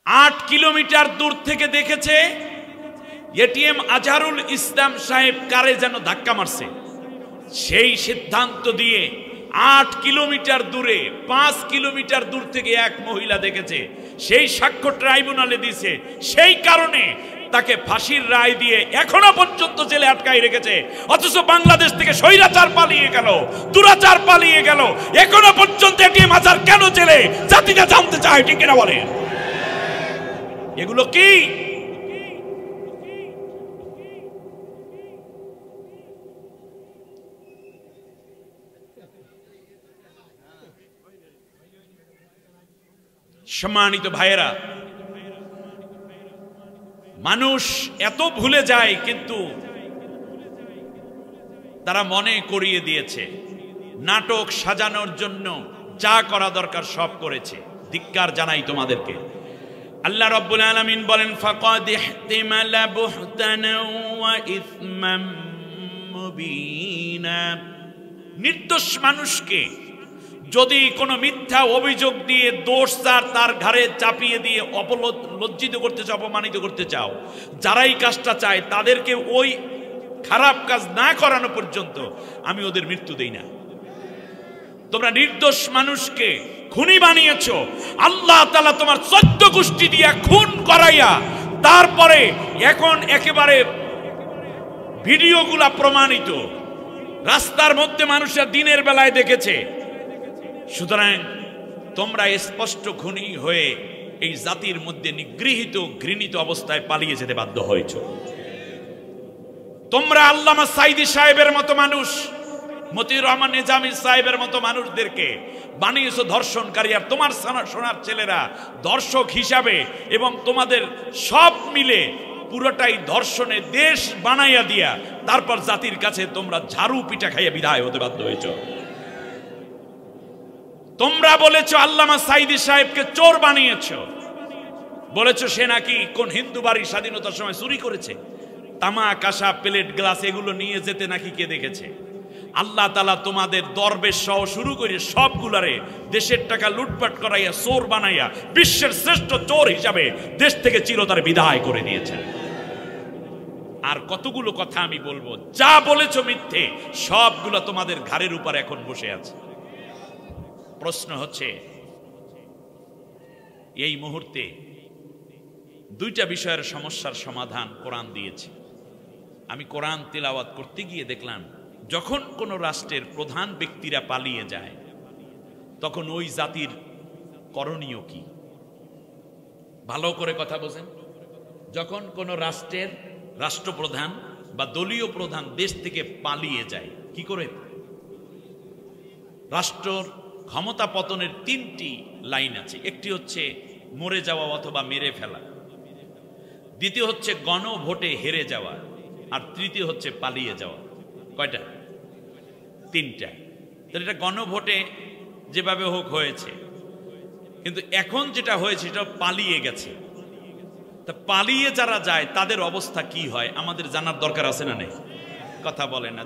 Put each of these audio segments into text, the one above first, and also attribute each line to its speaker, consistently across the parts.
Speaker 1: 8 kilometre দূর থেকে দেখেছে এটিএম আজহারুল ইসলাম সাহেব কারে যেন ধাক্কা মারছে। সেই সিদ্ধান্ত দিয়ে 8 কিলোমিটার দূরে 5 কিলোমিটার দূর থেকে এক মহিলা দেখেছে, সেই সাক্ষ্য ট্রাইব্যুনালে দিয়েছে। সেই কারণে তাকে ফাঁসির রায় দিয়ে এখনো পর্যন্ত জেলে আটকাই রেখেছে। অথচ বাংলাদেশ থেকে স্বৈরাচার পালিয়ে গেল, দুরাচার পালিয়ে গেল, এখনো পর্যন্ত এটিএম আজহার কেন জেলে? জাতিটা জানতে চায়, ঠিক কিনা বলে? এগুলো কি? সম্মানিত ভাইয়েরা, মানুষ এত ভুলে যায়, কিন্তু তারা মনে করিয়ে দিয়েছে নাটক সাজানোর জন্য যা করা দরকার সব করেছে। ধিক্কার জানাই তোমাদেরকে। আল্লাহ রাব্বুল আলামিন বলেন, ফাকাদ ইহতিমালা বুহতানা ওয়া ইসমান মুবিনা। নির্দোষ মানুষকে যদি কোনো মিথ্যা অভিযোগ দিয়ে দোষ তার ঘাড়ে চাপিয়ে দিয়ে লজ্জিত করতে চাও, অপমানিত করতে চাও, যারাই কাজটা চায় তাদেরকে ওই খারাপ কাজ না করানো পর্যন্ত আমি ওদের মৃত্যু দেই না। তোমরা নির্দোষ মানুষকে খুনি বানিয়েছো। আল্লাহ তাআলা তোমার 14 গোষ্ঠী দিয়া খুন করাইয়া তারপরে এখন একেবারে ভিডিওগুলা প্রমাণিত, রাস্তার মধ্যে মানুষরা দিনের বেলায় দেখেছে। সুতরাং তোমরা স্পষ্ট খুনি হয়ে এই জাতির মধ্যে নিগৃহীত ঘৃণিত অবস্থায় পালিয়ে যেতে বাধ্য হয়েছ। তোমরা আল্লামা সাইদি সাহেবের মতো মানুষ, মতিউর রহমান নিজামী সাহেবের মতো মানুষদেরকে বানিয়েছো ধর্ষণকারী, আর তোমার সোনার ছেলেরা দর্শক হিসাবে এবং তোমাদের সব মিলে পুরোটাই ধর্ষণে দেশ বানাইয়া দিয়া তারপর জাতির কাছে তোমরা ঝাড়ু পিঠা খাইয়া বিদায় হতে বাধ্য হয়েছ। তোমরা বলেছো আল্লামা সাইদি সাহেবকে চোর বানিয়েছো, বলেছো সে নাকি কোন হিন্দু বাড়ির স্বাধীনতার সময় চুরি করেছে, তামা কাঁসা প্লেট গ্লাস এগুলো নিয়ে যেতে নাকি কে দেখেছে? আল্লাহ তাআলা তোমাদের দরবেশ সহ শুরু করে সবগুলারে দেশের টাকা লুটপাট করাইয়া চোর বানাইয়া বিশ্বের শ্রেষ্ঠ চোর হিসাবে দেশ থেকে চিরতরে বিদায় করে দিয়েছেন। আর কতগুলো কথা আমি বলবো, যা বলেছো মিথ্যে, সবগুলো তোমাদের ঘাড়ের উপর এখন বসে আছে। প্রশ্ন হচ্ছে, এই মুহূর্তে দুইটা বিষয়ের সমস্যার সমাধান কোরআন দিয়েছে। আমি কোরআন তিলাওয়াত করতে গিয়ে দেখলাম, যখন কোনো রাষ্ট্রের প্রধান ব্যক্তিরা পালিয়ে যায় তখন ওই জাতির করণীয় কি? ভালো করে কথা বোঝেন। যখন কোনো রাষ্ট্রের রাষ্ট্রপ্রধান বা দলীয় প্রধান দেশ থেকে পালিয়ে যায়, কি করে? রাষ্ট্রর ক্ষমতা পতনের 3টি লাইন আছে। একটি হচ্ছে মরে যাওয়া অথবা মেরে ফেলা, দ্বিতীয় হচ্ছে গণভোটে হেরে যাওয়া, আর তৃতীয় হচ্ছে পালিয়ে যাওয়া। কয়টা? 3টা। তাহলে এটা গণভোটে যেভাবে হোক হয়েছে, কিন্তু এখন যেটা হয়েছে সেটা পালিয়ে গেছে। তা পালিয়ে যারা যায় তাদের অবস্থা কি হয় আমাদের জানার দরকার আছে না নেই? কথা বলে না,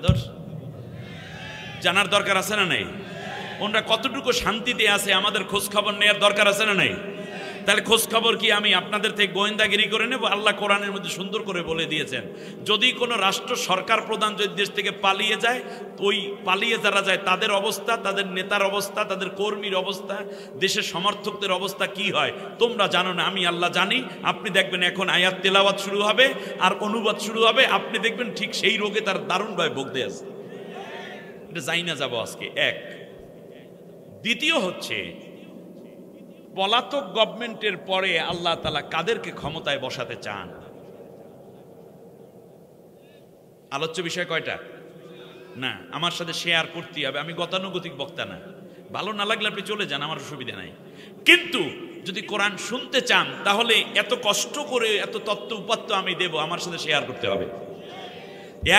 Speaker 1: জানার দরকার আছে না নেই? ওনারা কতটুকু শান্তিতে আছে আমাদের খোঁজ খবর নেওয়ার দরকার আছে না নেই? তাহলে খোঁজ খবর কি আমি আপনাদের থেকে গোয়েন্দাগিরি করে নেব? আল্লাহ কোরআনের মধ্যে সুন্দর করে বলে দিয়েছেন, যদি কোনো রাষ্ট্র সরকার প্রধান যদি দেশ থেকে পালিয়ে যায়, ওই পালিয়ে যারা যায় তাদের অবস্থা, তাদের নেতার অবস্থা, তাদের কর্মীর অবস্থা, দেশের সমর্থকদের অবস্থা কি হয় তোমরা জানো না, আমি আল্লাহ জানি। আপনি দেখবেন এখন আয়াত তেলাওয়াত শুরু হবে আর অনুবাদ শুরু হবে, আপনি দেখবেন ঠিক সেই রোগে তার দারুণভাবে ভুগতে আছে। এটা যাই না যাবো আজকে। এক। দ্বিতীয় হচ্ছে, পলাতক গভর্নমেন্টের পরে আল্লাহ তাআলা কাদেরকে ক্ষমতায় বসাতে চান? আলোচ্য বিষয় কয়টা? না, আমার সাথে শেয়ার করতে হবে। আমি গতানুগতিক বক্তা না, ভালো না লাগলে আপনি চলে যান, আমার অসুবিধা নাই। কিন্তু যদি কোরআন শুনতে চান তাহলে এত কষ্ট করে এত তত্ত্ব উপাত্ত আমি দেব, আমার সাথে শেয়ার করতে হবে।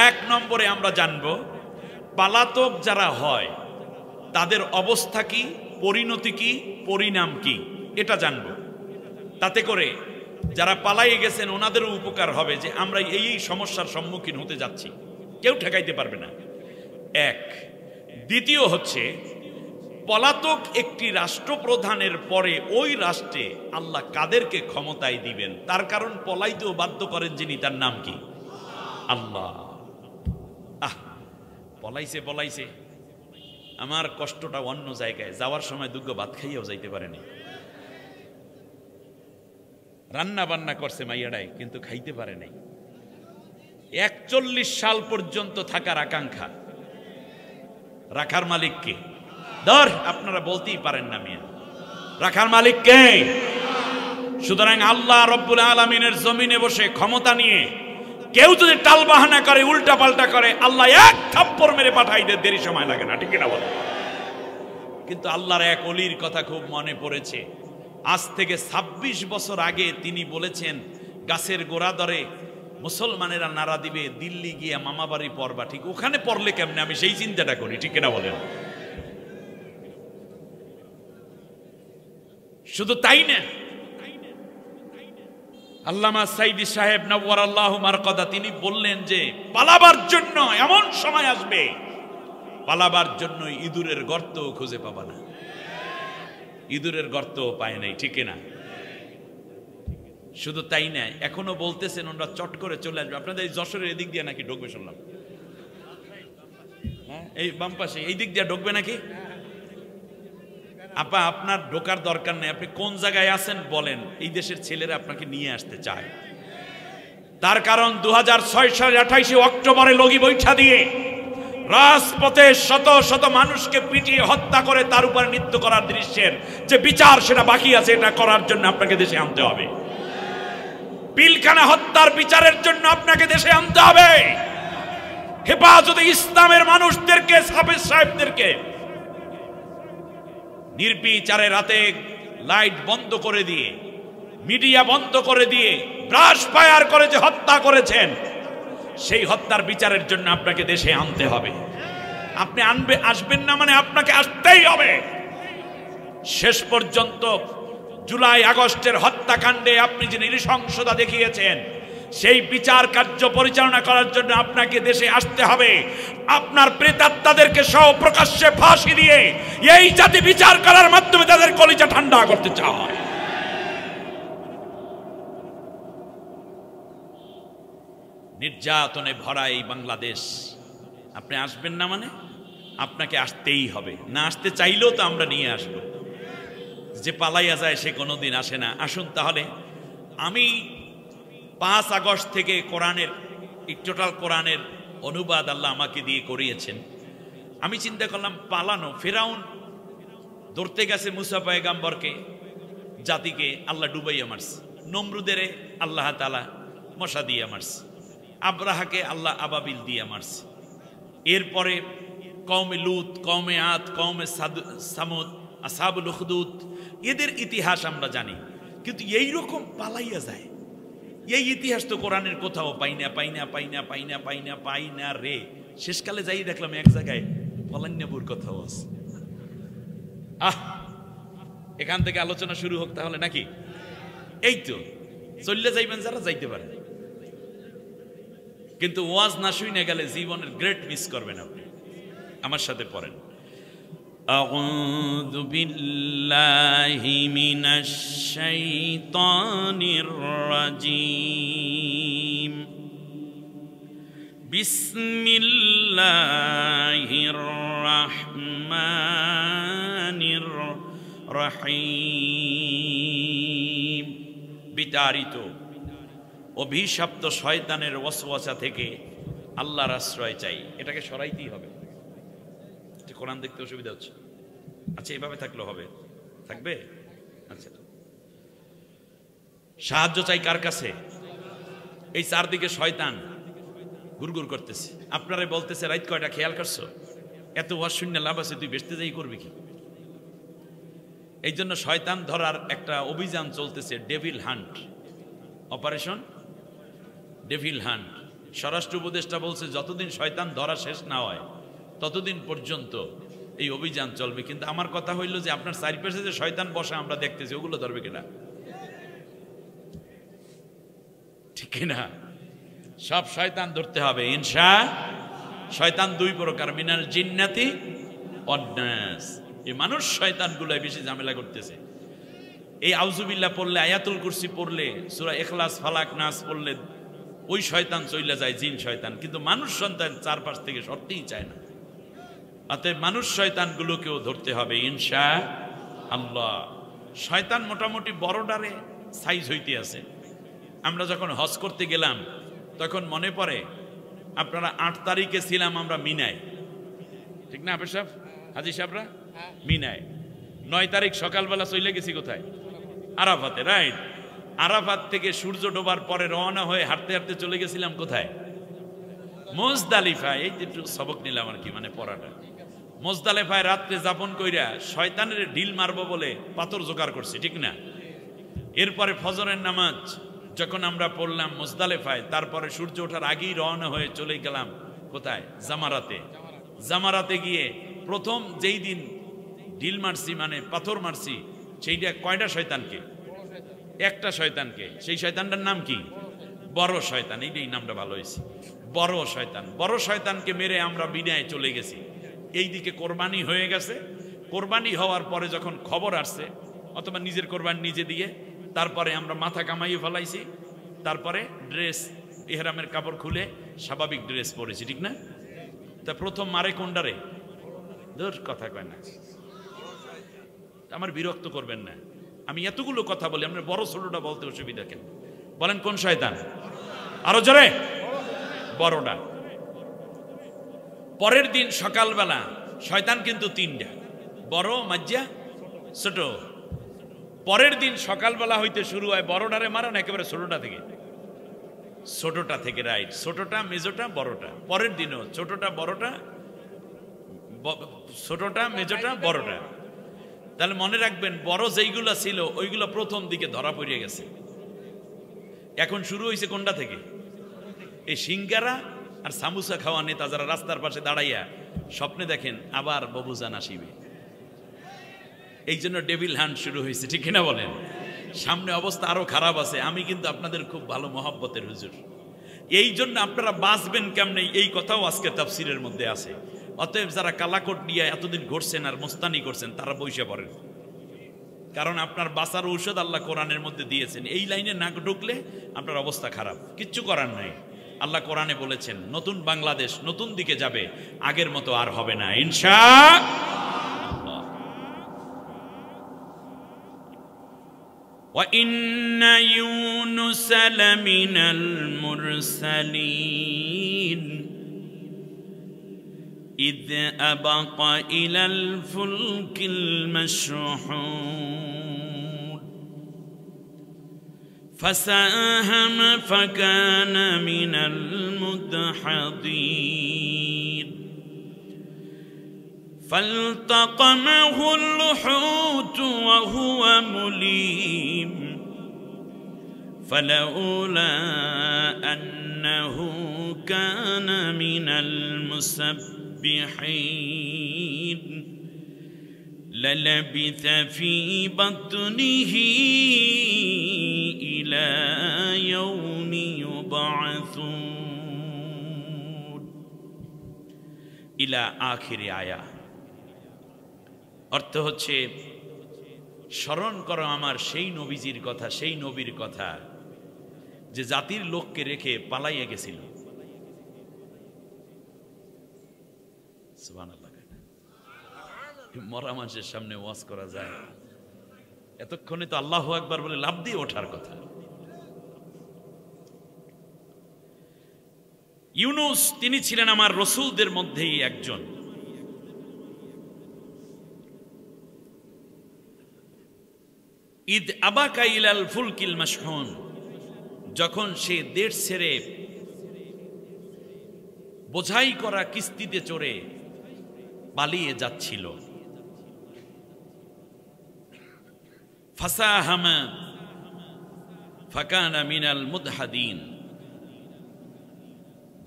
Speaker 1: 1 নম্বরে আমরা জানবো পলাতক যারা হয় তাদের অবস্থা কি, পরিণতি কি, পরিণাম কি, এটা জানবো। তাতে করে যারা পালাইয়ে গেছেন ওনাদেরও উপকার হবে যে আমরা এই সমস্যার সম্মুখীন হতে যাচ্ছি, কেউ ঠেকাইতে পারবে না। এক। দ্বিতীয় হচ্ছে পলাতক একটি রাষ্ট্রপ্রধানের পরে ওই রাষ্ট্রে আল্লাহ কাদেরকে ক্ষমতায় দিবেন, তার কারণ পলাইতেও বাধ্য করেন যিনি, তার নাম কি? আল্লাহ। পলাইছে আমার কষ্টটা অন্য জায়গায়, যাওয়ার সময় দুগ্গ ভাত খাইয়াও যাইতে পারেনি, রান্না বান্না করছে মাইয়াডাই, কিন্তু খাইতে পারে নাই। 41 সাল পর্যন্ত থাকার আকাঙ্ক্ষা, রাখার মালিক কে? আপনারা বলতেই পারেন না মিয়া, রাখার মালিক কে? সুতরাং আল্লাহ রব্বুল আলামিনের জমিনে বসে ক্ষমতা নিয়ে কেউ যদি টালবাহানা করে, উল্টা পাল্টা করে, আল্লাহ এক থাপ্পড় মেরে পাঠাই দেয়, দেরি সময় লাগে না, ঠিক না বল? কিন্তু আল্লাহর এক ওলির কথা খুব মনে পড়েছে। আজ থেকে 26 বছর আগে তিনি বলেছেন, গাছের গোড়া ধরে মুসলমানেরা নারা দিবে, দিল্লি গিয়ে মামা বাড়ি পড়বা, ঠিক ওখানে পড়লে কেমনে? আমি সেই চিন্তাটা করি, ঠিক না বলেন? শুধু তাই না, আল্লামা সাইদি সাহেব নওয়ারাল্লাহু মারকাদা তিনি বললেন যে পালাবার জন্য এমন সময় আসবে, পালাবার জন্য ইঁদুরের গর্ত খুঁজে পাবা না। ইঁদুরের গর্ত পায় নাই, ঠিক না? শুধু তাই না, এখনো বলতেছেন ওরা চট করে চলে আসবে। আপনাদের এই যশোরের এদিক দিয়ে নাকি ঢুকবে শুনলাম, এই বাম পাশে এই দিক দিয়ে ঢুকবে নাকি? আপা আপনার ঢোকার দরকার নেই, আপনি কোন জায়গায় আছেন বলেন, এই দেশের ছেলেরা আপনাকে নিয়ে আসতে চায়। তার কারণ 2006 সালের 28 অক্টোবরে লগি বৈঠা দিয়ে রাজপথে শত শত মানুষকে পিটিয়ে হত্যা করে তার উপর নৃত্য করার দৃশ্যের যে বিচার সেটা বাকি আছে, এটা করার জন্য আপনাকে দেশে আনতে হবে। পিলখানা হত্যার বিচারের জন্য আপনাকে দেশে আনতে হবে। হেফাজতে ইসলামের মানুষদেরকে, হাফেজ সাহেবদেরকে নির্বিচারে রাতে লাইট বন্ধ করে দিয়ে, মিডিয়া বন্ধ করে দিয়ে, ব্রাশ ফায়ার করে যে হত্যা করেছেন, সেই হত্যার বিচারের জন্য আপনাকে দেশে আনতে হবে। আপনি আসবেন না মানে আপনাকে আসতেই হবে। শেষ পর্যন্ত জুলাই আগস্টের হত্যাকাণ্ডে আপনি যে নৃশংসতা দেখিয়েছেন, সেই বিচার কার্য পরিচালনা করার জন্য আপনাকে দেশে আসতে হবে। আপনার প্রেতাত্মাদেরকে সহ প্রকাশ্যে ফাঁসি দিয়ে এই জাতি বিচার করার মাধ্যমে তাদের কলিজা ঠান্ডা করতে চায়। নির্যাতনে ভরা এই বাংলাদেশ, আপনি আসবেন না মানে আপনাকে আসতেই হবে। না আসতে চাইলেও তো আমরা নিয়ে আসব। যে পালাইয়া যায় সে কোনোদিন আসে না। আসুন তাহলে, আমি 5 আগস্ট থেকে কোরআনের টোটাল কোরআনের অনুবাদ আল্লাহ আমাকে দিয়ে করিয়েছেন। আমি চিন্তা করলাম, পালানো ফেরাউন ধরতে গেছে মুসা পয়গাম্বরকে, জাতিকে আল্লাহ ডুবাইয়া মারছে। নমরুদের আল্লাহ তাআলা মশা দিয়ে মারছে। আব্রাহাকে আল্লাহ আবাবিল দিয়ে মারছে। এরপরে কওমে লুত, কওমে আদ, কওমে সামুদ, আসহাবুল উখদুদ, এদের ইতিহাস আমরা জানি। কিন্তু এই রকম পালাইয়া যায়, এই ইতিহাস তো কোরআনের কোথাও পাই না রে। শেষকালে যাই দেখলাম এক জায়গায় ফলান্যাবুর কথাও আছে। এখান থেকে আলোচনা শুরু হোক তাহলে নাকি? এই তো চললে যাইবেন যারা যাইতে পারে, কিন্তু ওয়াজ না শুনে গেলে জীবনের গ্রেট মিস করবেন আপনি। আমার সাথে পড়েন, আউযু বিল্লাহি মিনাশ শাইতানির রাজীম, বিসমিল্লাহির রাহমানির রহিম। বিতাড়িত অভিশপ্ত শয়তানের ওয়াসওয়াসা থেকে আল্লাহর আশ্রয় চাই। এটাকে সরাইতেই হবে। কোরআন দেখতে অসুবিধা হচ্ছে? আচ্ছা, এভাবে থাকলে হবে? থাকবে? আচ্ছা, সাহায্য চাই কার কাছে? এই চারদিকে শয়তান গুরগুর করতেছে, আপনারা বলতেছে রাত কয়টা খেয়াল করছো? এত ওয়াজ শূন্য লাভ আছে, তুই বেচতে যাই করবি কি? এই জন্য শয়তান ধরার একটা অভিযান চলতেছে, devil hunt, operation devil hunt. স্বরাষ্ট্র উপদেষ্টা বলছে যতদিন শয়তান ধরা শেষ না হয় ততদিন পর্যন্ত এই অভিযান চলবে। কিন্তু আমার কথা হইল যে আপনার চারিপাশে যে শয়তান বসা আমরা দেখতেছি, ওগুলো ধরবে কিনা? ঠিক না? সব শয়তান ধরতে হবে ইনশা। শয়তান দুই প্রকার, মিনাল জিন্নাতি ওয়ান নাস। এই মানুষ শয়তানগুলাই বেশি ঝামেলা করতেছে। এই আউযুবিল্লাহ পড়লে, আয়াতুল কুরসি পড়লে, সূরা ইখলাস, ফালাক, নাস পড়লে ওই শয়তান চইলা যায়, জিন শয়তান। কিন্তু মানুষ সন্তান চারপাশ থেকে সরতেই চায় না। অতএব মানুষ শয়তানগুলোকেও ধরতে হবে ইনশাআল্লাহ। শয়তান মোটামুটি বড়ডারে সাইজ হইতে আছে। আমরা যখন হজ করতে গেলাম তখন মনে পড়ে আপনারা 8 তারিখে ছিলাম আমরা মিনায়, ঠিক না হাফেজ সাহেব, হাজী সাহেবরা? মিনায় 9 তারিখ সকালবেলা চলে গেছি কোথায়? আরাফাতে, রাইট। আরাফাত থেকে সূর্য ডোবার পরে রওনা হয়ে হাঁটতে হাঁটতে চলে গেছিলাম কোথায়? মুজদালিফায়। এই যে একটু সবক নিলাম আর কি, মানে পড়াটা। মুজদালিফায় রাত্রে যাপন কইরা শয়তানের ঢিল মারবো বলে পাথর জোগাড় করছি, ঠিক না? এরপরে ফজরের নামাজ যখন আমরা পড়লাম মুজদালিফায়, তারপরে সূর্য ওঠার আগেই রওনা হয়ে চলে গেলাম কোথায়? জামারাতে। জামারাতে গিয়ে প্রথম যেই দিন ঢিল মারছি, মানে পাথর মারছি, সেইটা কয়টা শয়তানকে? একটা শয়তানকে। সেই শয়তানটার নাম কি? বড় শয়তান। এইটাই নামটা ভালো হয়েছে, বড় শয়তান। বড় শয়তানকে মেরে আমরা বিনায় চলে গেছি। এইদিকে কোরবানি হয়ে গেছে। কোরবানি হওয়ার পরে যখন খবর আসছে, অথবা নিজের কোরবানি নিজে দিয়ে, তারপরে আমরা মাথা কামাইয়ে ফেলাইছি। তারপরে ড্রেস, ইহরামের কাপড় খুলে স্বাভাবিক ড্রেস পরেছি, ঠিক না? তা প্রথম মারে কোনটারে? ধর কথা কয় না, আমার বিরক্ত করবেন না। আমি এতগুলো কথা বলি, আমরা বড় ছোটটা বলতে অসুবিধা কেন? বলেন কোন শয়তান? আরো জোরে। বড়টা। পরের দিন সকালবেলা শয়তান কিন্তু 3টা, বড়, মাজ্জা, ছোট। পরের দিন সকালবেলা হইতে শুরু হয় বড়টারে মারান একেবারে ছোটটা থেকে। ছোটটা থেকে, রাইট। ছোটটা, মেজোটা, বড়টা। পরের দিনও ছোটটা, বড়টা, ছোটটা, মেজোটা, বড়টা। তাহলে মনে রাখবেন, বড় যেইগুলা ছিল ওইগুলো প্রথম দিকে ধরা পড়ে গেছে। এখন শুরু হয়েছে কোনটা থেকে? এই সিঙ্গারা আর সামুসা খাওয়া নেতা যারা রাস্তার পাশে দাঁড়াইয়া স্বপ্নে দেখেন আবার ববুজান আসিবে, এই জন্য ডেভিল হান্ট শুরু হয়েছে, ঠিক কিনা বলেন? সামনে অবস্থা আরো খারাপ আছে। আমি কিন্তু আপনাদের খুব ভালো মহব্বতের হুজুর, এই জন্য আপনারা বাঁচবেন কেমনে এই কথাও আজকে তাফসিরের মধ্যে আছে। অতএব যারা কালাকোট নিয়ে এতদিন ঘুরছেন আর মোস্তানি করছেন তারা বইসা পড়েন, কারণ আপনার বাঁচার ঔষধ আল্লাহ কোরআনের মধ্যে দিয়েছেন। এই লাইনে না ঢুকলে আপনার অবস্থা খারাপ, কিচ্ছু করার নাই। আল্লাহ কোরআনে বলেছেন নতুন বাংলাদেশ নতুন দিকে যাবে, আগের মতো আর হবে না ইনশাআল্লাহ। ওয়া ইন্না ইউনুস লামিনাল মুরসালিন إذ أبق إلى الفلك المشحون فساهم فكان من المدحضين فالتقمه الحوت وهو مليم فلولا أنه كان من المسبحين للبث في بطنه إلى يوم يبعثون إلى آخر آية। অর্থ হচ্ছে স্মরণ করো আমার সেই নবীজির কথা, সেই নবীর কথা যে জাতির লোককে রেখে পালাইয়া গেছিল। সুবহানাল্লাহ। মরা মানুষের সামনে ওয়াজ করা যায়? এতক্ষণে তো আল্লাহু আকবার বলে লাফ দিয়ে ওঠার কথা। ইউনুস তিনি ছিলেন আমার রসূলদের মধ্যেই একজন। ঈদ আবাকা ইলাল ফুলকিল মাশহুন, যখন সে দেশ ছেড়ে বোঝাই করা কিস্তিতে চড়ে পালিয়ে যাচ্ছিল, ফাসাহামা ফাকানা মিনাল মুদহাদিন,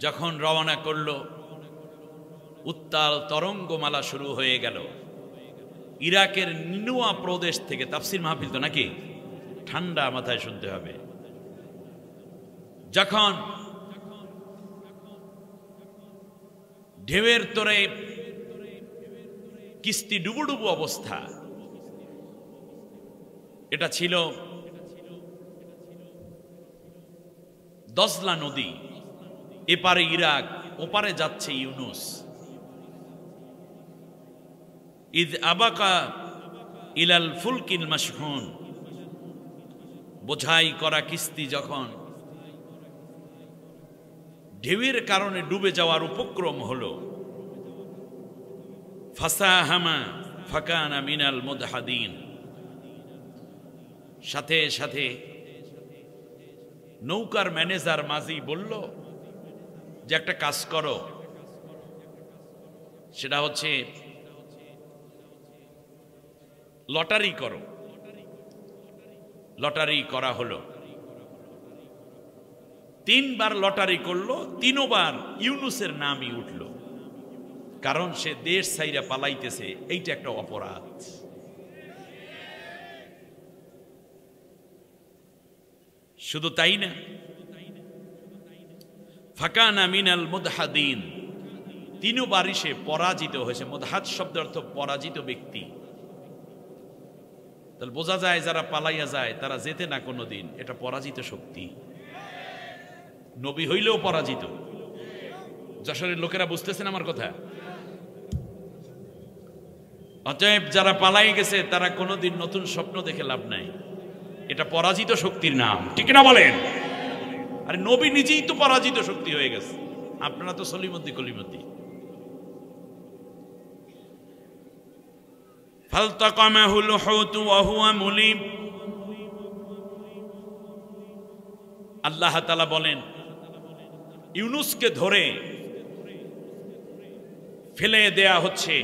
Speaker 1: যখন রওনা করল উত্তাল তরঙ্গমালা শুরু হয়ে গেল ইরাকের নিনুয়া প্রদেশ থেকে। তাফসির মাহফিল তো নাকি, ঠান্ডা মাথায় শুনতে হবে। যখন ঢেউয়ের তোরে কিস্তি ডুবুডুবু অবস্থা। এটা ছিল দজলা নদী, এপারে ইরাক, ওপারে যাচ্ছে ইউনুস। ইদ আবাকা ইলাল ফুলকিল মাশহুন, বোঝাই করা কিস্তি যখন ঢেউয়ের কারণে ডুবে যাওয়ার উপক্রম হলো, ফাসাহামা ফাকানা মিনাল মুদহাদিন, সাথে সাথে নৌকার ম্যানেজার মাঝি বলল যে একটা কাজ করো, সেটা হচ্ছে লটারি করো। লটারি করা হলো, 3 বার লটারি করলো, 3 বার ইউনুসের নামই উঠল, কারণ সে দেশ ছাইরা পালাইতেছে, এইটা একটা অপরাধ। শুধু তাই না, ফাকানা মিনাল মুদহাদিন, 3 বারই সে পরাজিত হয়েছে। মুদহাদ শব্দের অর্থ পরাজিত ব্যক্তি। তাহলে বোঝা যায় যারা পালাইয়া যায় তারা যেতে না কোনোদিন, এটা পরাজিত শক্তি। নবী হইলেও পরাজিত। যশোরের লোকেরা বুঝতেছেন আমার কথা? অতএব যারা পালাই গেছে তারা কোনোদিন নতুন স্বপ্ন দেখে লাভ নাই, এটা পরাজিত শক্তির নাম, ঠিক না বলেন? আরে নবী নিজেই তো পরাজিত শক্তি হয়ে গেছে, আপনারা তো সলিমদ্দি কলিমদ্দি। ফালতাকামাহুল হুত ওয়া হুয়া মুলিম। আল্লাহ তাআলা বলেন ইউনুসকে ধরে ফেলে দেয়া হচ্ছে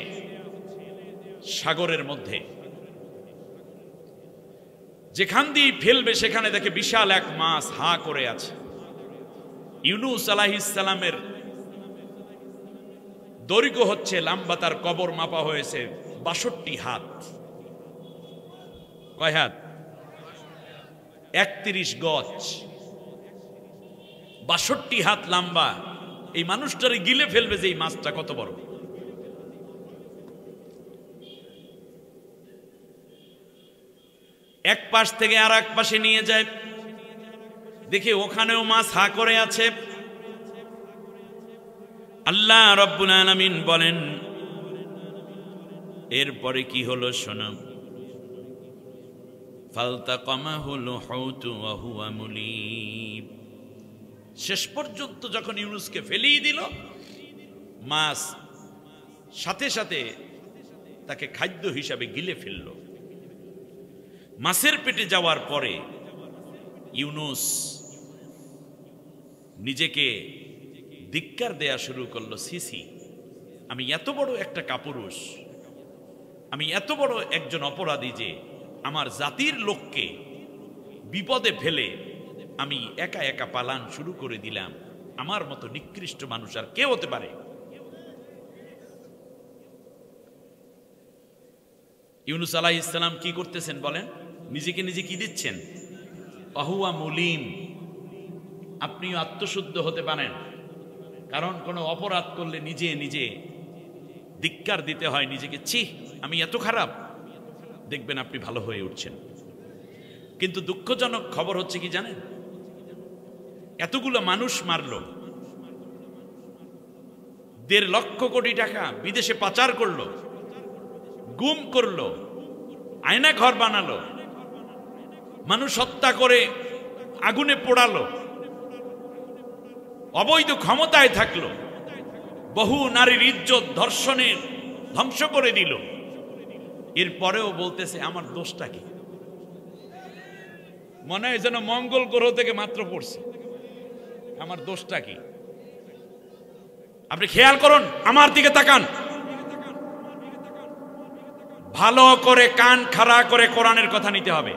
Speaker 1: সাগরের মধ্যে। যেখান দিয়ে ফেলবে সেখানে দেখে বিশাল এক মাছ হা করে আছে। ইউনুস আলাইহিস সালামের দৈর্ঘ্য হচ্ছে, লম্বা তার কবর মাপা হয়েছে ৬২ হাত। কয় হাত? ৩১ গজ, ৬২ হাত লম্বা। এই মানুষটারে গিলে ফেলবে যে এই মাছটা কত বড়। এক পাশ থেকে আর এক পাশে নিয়ে যায়, দেখে ওখানেও মাছ হা করে আছে। আল্লাহ রাব্বুল আলামিন বলেন এরপরে কি হলো শোনো। ফালতাকামাহুল হুত ওয়া হুয়া মুলিম। শেষ পর্যন্ত যখন ইউনুসকে ফেলিয়ে দিল, মাছ সাথে সাথে তাকে খাদ্য হিসাবে গিলে ফেলল। মাছের পেটে যাওয়ার পরে ইউনুস নিজেকে ধিক্কার দেয়া শুরু করলো। সিসি, আমি এত বড় একটা কাপুরুষ, আমি এত বড় একজন অপরাধী যে আমার জাতির লোককে বিপদে ফেলে আমি একা একা পালান শুরু করে দিলাম। আমার মতো নিকৃষ্ট মানুষ আর কে হতে পারে? ইউনুস আলাইহিস সালাম কি করতেছেন বলেন? নিজেকে নিজে কি দিচ্ছেন? আহুয়া মুলিম। আপনিও আত্মশুদ্ধ হতে পারেন, কারণ কোনো অপরাধ করলে নিজে নিজে ধিক্কার দিতে হয় নিজেকে, ছি আমি এত খারাপ, দেখবেন আপনি ভালো হয়ে উঠছেন। কিন্তু দুঃখজনক খবর হচ্ছে কি জানেন? এতগুলো মানুষ মারল, ১.৫ লক্ষ কোটি টাকা বিদেশে পাচার করলো, গুম করলো, আয়না ঘর বানালো, মানুষ হত্যা করে আগুনে পোড়ালো, অবৈধ ক্ষমতায় থাকলো, বহু নারীর ইজ্জত ধর্ষণে ধ্বংস করে দিল। এরপরেও বলতেছে আমার দোষটা কি? মনে হয় যেন মঙ্গল গ্রহ থেকে মাত্র পড়ছে। আমার দোষটা কি? আপনি খেয়াল করুন, আমার দিকে তাকান, ভালো করে কান খাড়া করে কোরআনের কথা নিতে হবে।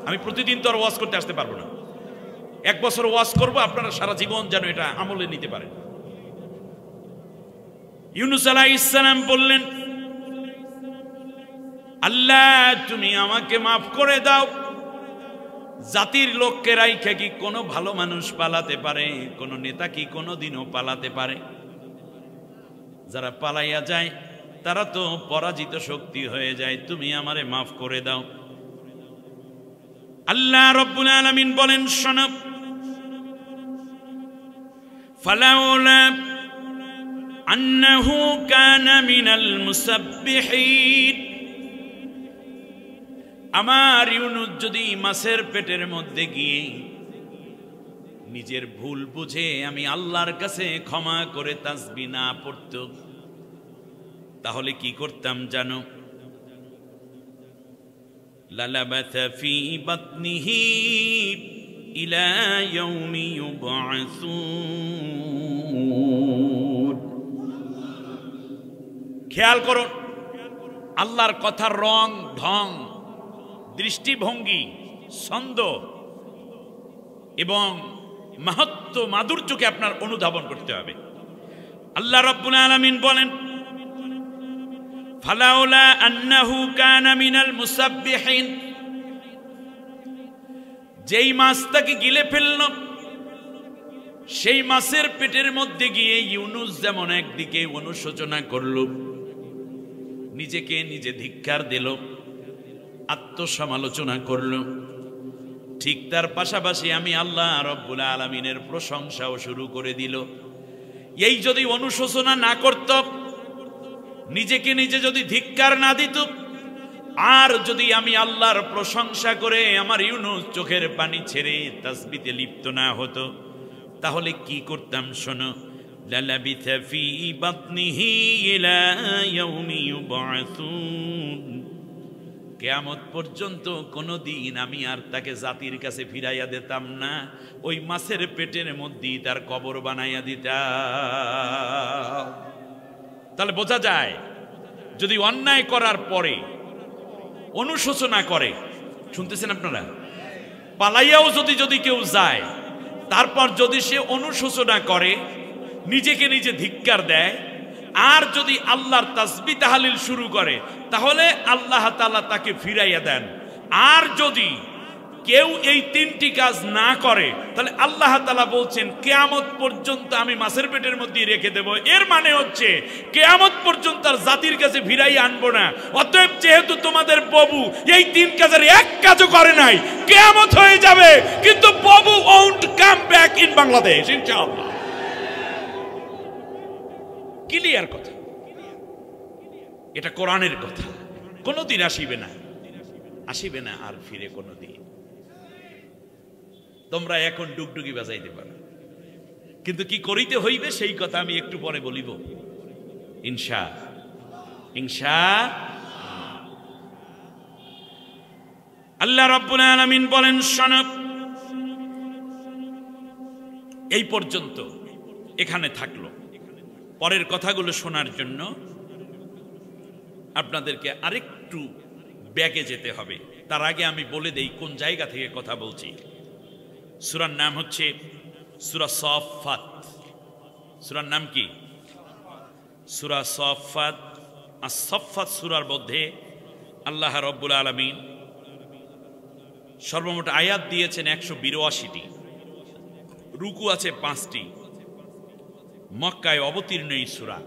Speaker 1: আমি প্রতিদিন তো আর ওয়াজ করতে আসতে পারবো না। 1 বছর ওয়াজ করবো, আপনারা সারা জীবন যেন এটা আমলে নিতে পারেন। ইউনুস আলাইহিস সালাম বললেন, আল্লাহ তুমি আমাকে মাফ করে দাও। জাতির লোককে রাইখা কি কোনো ভালো মানুষ পালাতে পারে? কোনো নেতা কি কোনোদিনও পালাতে পারে? যারা পালাইয়া যায় তারা তো পরাজিত শক্তি হয়ে যায়, তুমি আমারে মাফ করে দাও। আল্লাহ রাব্বুল আলামিন বলেন, শোনো, ফালাউলা আন্নাহু কানা মিনাল মুসাব্বিহিন, আমার ইউনুস যদি মাছের পেটের মধ্যে গিয়ে নিজের ভুল বুঝে আমি আল্লাহর কাছে ক্ষমা করে তাসবিহ না পড়ত, তাহলে কি করতাম জানো? লালাবাথা ফি বাতনিহি ইলা ইয়াউমি ইউবআসুন। খেয়াল করুন, আল্লাহর কথার রং ঢং, দৃষ্টিভঙ্গি, ছন্দ এবং মাহাত্ম্য, মাধুর্যকে আপনার অনুধাবন করতে হবে। আল্লাহ রাব্বুল আলামিন বলেন, ফালাউলা আন্নাহু কানা মিনাল মুসাব্বিহিন, যেই মাছটাকে গিলে ফেলল, সেই মাছের পেটের মধ্যে গিয়ে ইউনুস যেমন একদিকে অনুশোচনা করল, নিজেকে নিজে ধিক্কার দিল, আত্মসমালোচনা করল, ঠিক তার পাশাপাশি আমি আল্লাহ রাব্বুল আলামিনের প্রশংসাও শুরু করে দিল। এই যদি অনুশোচনা না করত, নিজেকে নিজে যদি ধিক্কার না দিত, আর যদি আমি আল্লাহর প্রশংসা করে আমার ইউনুস চোখের পানি ছেড়ে তাসবিতে লিপ্ত না হতো, তাহলে কি করতাম? শোনো, লালাবিথা ফি বাতনিহি ইলা ইয়াউমি ইউবআসুন, কিয়ামত পর্যন্ত কোনদিন আমি আর তাকে জাতির কাছে ফিরাইয়া দিতাম না, ওই মাছের পেটের মধ্যেই তার কবর বানাইয়া দিতাম। তাহলে বোঝা যায়, যদি অন্যায় করার পরে অনুশোচনা করে, শুনতেছেন আপনারা, পালাইয়াও যদি কেউ যায়, তারপর যদি সে অনুশোচনা করে, নিজেকে নিজে ধিক্কার দেয়, আর যদি আল্লাহর তাসবিহ তাহলিল শুরু করে, তাহলে আল্লাহ তাআলা তাকে ফিরাইয়া দেন। আর যদি কেউ এই তিনটি কাজ না করে, তাহলে আল্লাহ তাআলা বলছেন কিয়ামত পর্যন্ত আমি মাছের পেটের মধ্যে রেখে দেব। এর মানে হচ্ছে কিয়ামত পর্যন্ত আর জাতির কাছে ফিরাই আনবো না। অতএব যেহেতু তোমাদের প্রভু এই তিন কাজের এক কাজও করে নাই, কিয়ামত হয়ে যাবে, কিন্তু প্রভু won't come back in Bangladesh ইনশাআল্লাহ। ক্লিয়ার কথা, এটা কোরআনের কথা। কোনদিন আসিবে না আর ফিরে কোনদিন। তোমরা এখন ডুগডুগি বাজাইতে পারো, কিন্তু কি করিতে হইবে সেই কথা আমি একটু পরে বলিব ইনশাআল্লাহ। আল্লাহ রাব্বুল আলামিন বলেন, শোনো, এই পর্যন্ত এখানে থাকলো। পরের কথাগুলো শোনার জন্য আপনাদেরকে আরেকটু ব্যাকে যেতে হবে। তার আগে আমি বলে দেই কোন জায়গা থেকে কথা বলছি। সূরার নাম হচ্ছে সূরা সাফফাত। সূরার নাম কি? সূরা সাফফাত। আস-সাফফাত সূরার মধ্যে আল্লাহ রাব্বুল আলামিন সর্বমোট আয়াত দিয়েছেন 182টি, রুকু আছে 5টি। মক্কায় অবতীর্ণ এই সূরা।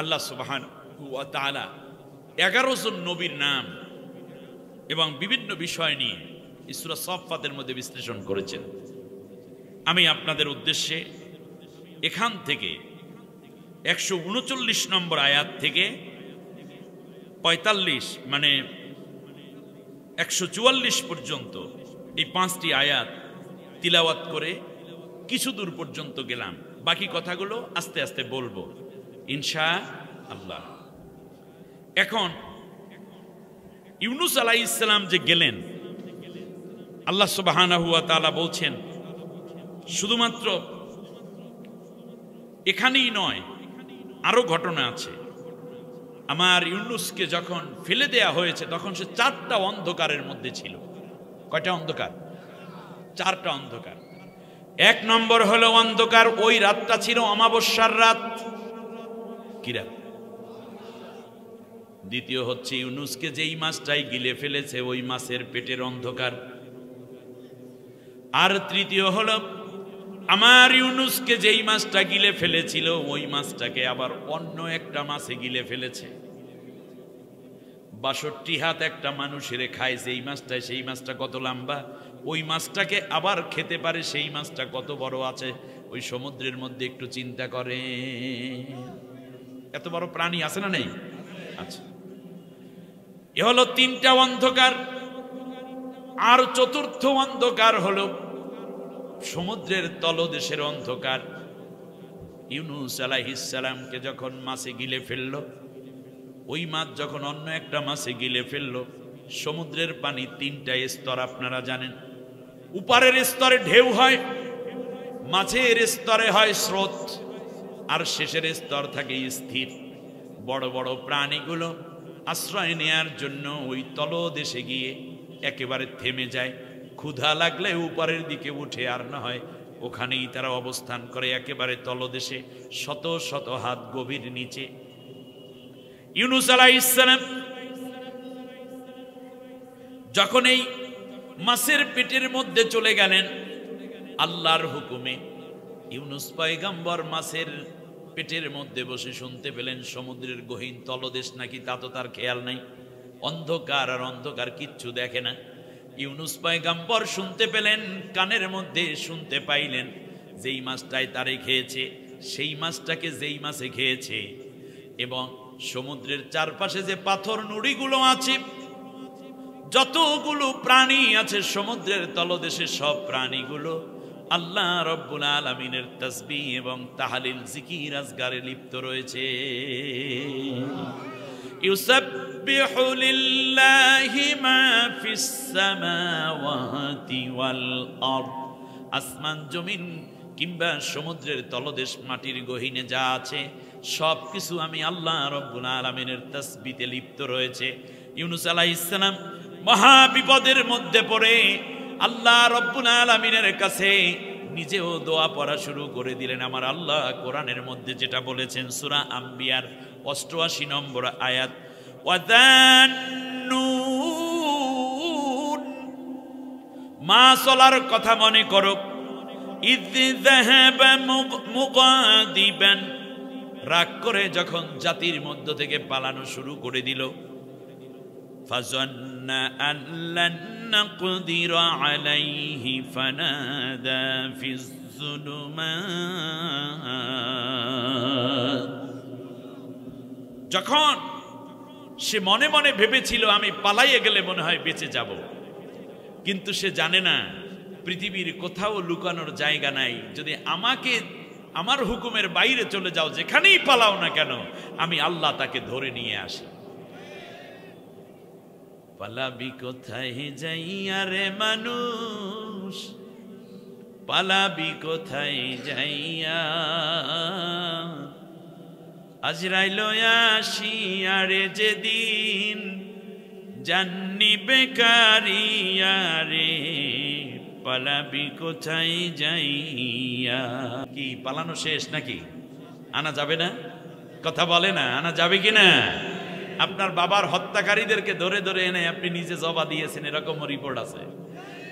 Speaker 1: আল্লাহ সুবহানাহু ওয়া তাআলা 11 জন নবীর নাম এবং বিভিন্ন বিষয় নিয়ে এই সূরা সাফফাতের মধ্যে বিশ্লেষণ করেছেন। আমি আপনাদের উদ্দেশ্যে এখান থেকে 139 নম্বর আয়াত থেকে 45 মানে 144 পর্যন্ত এই 5টি আয়াত তিলাওয়াত করে কিছু দূর পর্যন্ত গেলাম। বাকি কথাগুলো আস্তে আস্তে বলবো ইনশাআল্লাহ। এখন ইউনুস আলাইহিস সালাম যে গেলেন, আল্লাহ সুবহানাহু ওয়া তাআলা বলছেন শুধুমাত্র এখানেই নয়, আরো ঘটনা আছে। আমার ইউনুসকে যখন ফেলে দেয়া হয়েছে তখন সে 4টা অন্ধকারের মধ্যে ছিল। কয়টা অন্ধকার? 4টা অন্ধকার। 1 নম্বর হলো অন্ধকার, ওই রাতটা ছিল অমাবস্যার রাত। কি রাত? দ্বিতীয় হচ্ছে ইউনুসকে যেই মাছটাই গিলে ফেলেছে ওই মাছের পেটের অন্ধকার। আর তৃতীয় হলো আমার ইউনুসকে যেই মাছটা গিলে ফেলেছিল ওই মাছটাকে আবার অন্য একটা মাছে গিলে ফেলেছে। ৬২ হাত একটা মানুষের খায় যেই মাছটা, সেই মাছটা কত লম্বা, ওই মাছটাকে আবার খেতে পারে, সেই মাছটা কত বড় আছে ওই সমুদ্রের মধ্যে, একটু চিন্তা করে। এত বড় প্রাণী আছে না নেই? আচ্ছা, এ হলো ৩টা অন্ধকার। আর চতুর্থ অন্ধকার হলো সমুদ্রের তলদেশের অন্ধকার। ইউনুস আলাইহিস সালামকে যখন মাছে গিলে ফেলল, ওই মাছ যখন অন্য একটা মাছে গিলে ফেলল, সমুদ্রের পানি ৩টা স্তর আপনারা জানেন। উপরের স্তরে ঢেউ হয়, মাঝের স্তরে হয় স্রোত, আর শেষের স্তর থাকে স্থির। বড় বড় প্রাণীগুলো আশ্রয় নেয়ার জন্য ওই তলদেশে গিয়ে একেবারে থেমে যায়। ক্ষুধা লাগলে উপরের দিকে উঠে, আর না হয় ওখানেই তারা অবস্থান করে একেবারে তলদেশে, শত শত হাত গভীর নিচে। ইউনুস আলাইহিস সালাম যখন এই মাছের পেটের মধ্যে চলে গেলেন আল্লাহর হুকুমে, ইউনুস পয়গম্বর মাছের পেটের মধ্যে বসে শুনতে পেলেন সমুদ্রের গহীন তলদেশ নাকি, তা তো তার খেয়াল নাই। অন্ধকার আর অন্ধকার, কিচ্ছু দেখে না। ইউনুস পয়গম্বর শুনতে পেলেন, কানের মধ্যে শুনতে পাইলেন, যেই মাছটাই তারে খেয়েছে সেই মাছটাকে যেই মাছে খেয়েছে, এবং সমুদ্রের চারপাশে যে পাথর নুড়িগুলো আছে, যতগুলো প্রাণী আছে সমুদ্রের তলদেশে, সব প্রাণীগুলো আল্লাহ রব্বুল আলামিনের তাসবিহ এবং তাহলিল জিকির আজগারে লিপ্ত রয়েছে। ইউসাব্বিহু লিল্লাহি মা ফিস সামাওয়াতি ওয়াল আরদ, আসমান জমিন কিংবা সমুদ্রের তলদেশ মাটির গহীনে যা আছে সব কিছু আমি আল্লাহ রব্বুল আলামিনের তাসবিতে লিপ্ত রয়েছে। ইউনুস আলাইহিস সালাম মহা বিপদের মধ্যে পড়ে আল্লাহ রব্বুল আলামিনের কাছে নিজেও দোয়া পড়া শুরু করে দিলেন। আমার আল্লাহ কোরআনের মধ্যে যেটা বলেছেন সূরা আম্বিয়ার ৮৮ নম্বর আয়াত, ওয়াযান্নুন, মা চলার কথা মনে করো, ইয যাহাবা মুগাদিবান, রাগ করে যখন জাতির মধ্য থেকে পালানো শুরু করে দিল, ফাযান্না আন লান নাকদির আলাইহি ফানাদা ফিজ যুলুমাত, যখন সে মনে মনে ভেবেছিল আমি পালাইয়ে গেলে মনে হয় বেঁচে যাব, কিন্তু সে জানে না পৃথিবীর কোথাও লুকানোর জায়গা নাই। যদি আমাকে আমার হুকুমের বাইরে চলে যাও, যেখানেই পালাও না কেন, আমি আল্লাহ তাকে ধরে নিয়ে আসি। পালাবি কোথায় যাইয়া রে মানুষ, পালাবি কোথায় যাইয়া, আজরাইল আসিয়া রে যেদিন, জান্নি বেকারিয়া রে, পালাবি কোথায় যাইয়া। কি পালানো শেষ নাকি? আনা যাবে না? কথা বলে না, আনা যাবে কি না? আপনার বাবার হত্যাকারীদেরকে ধরে ধরে এনে আপনি নিজে জবা দিয়েছেন, এরকম রিপোর্ট আছে।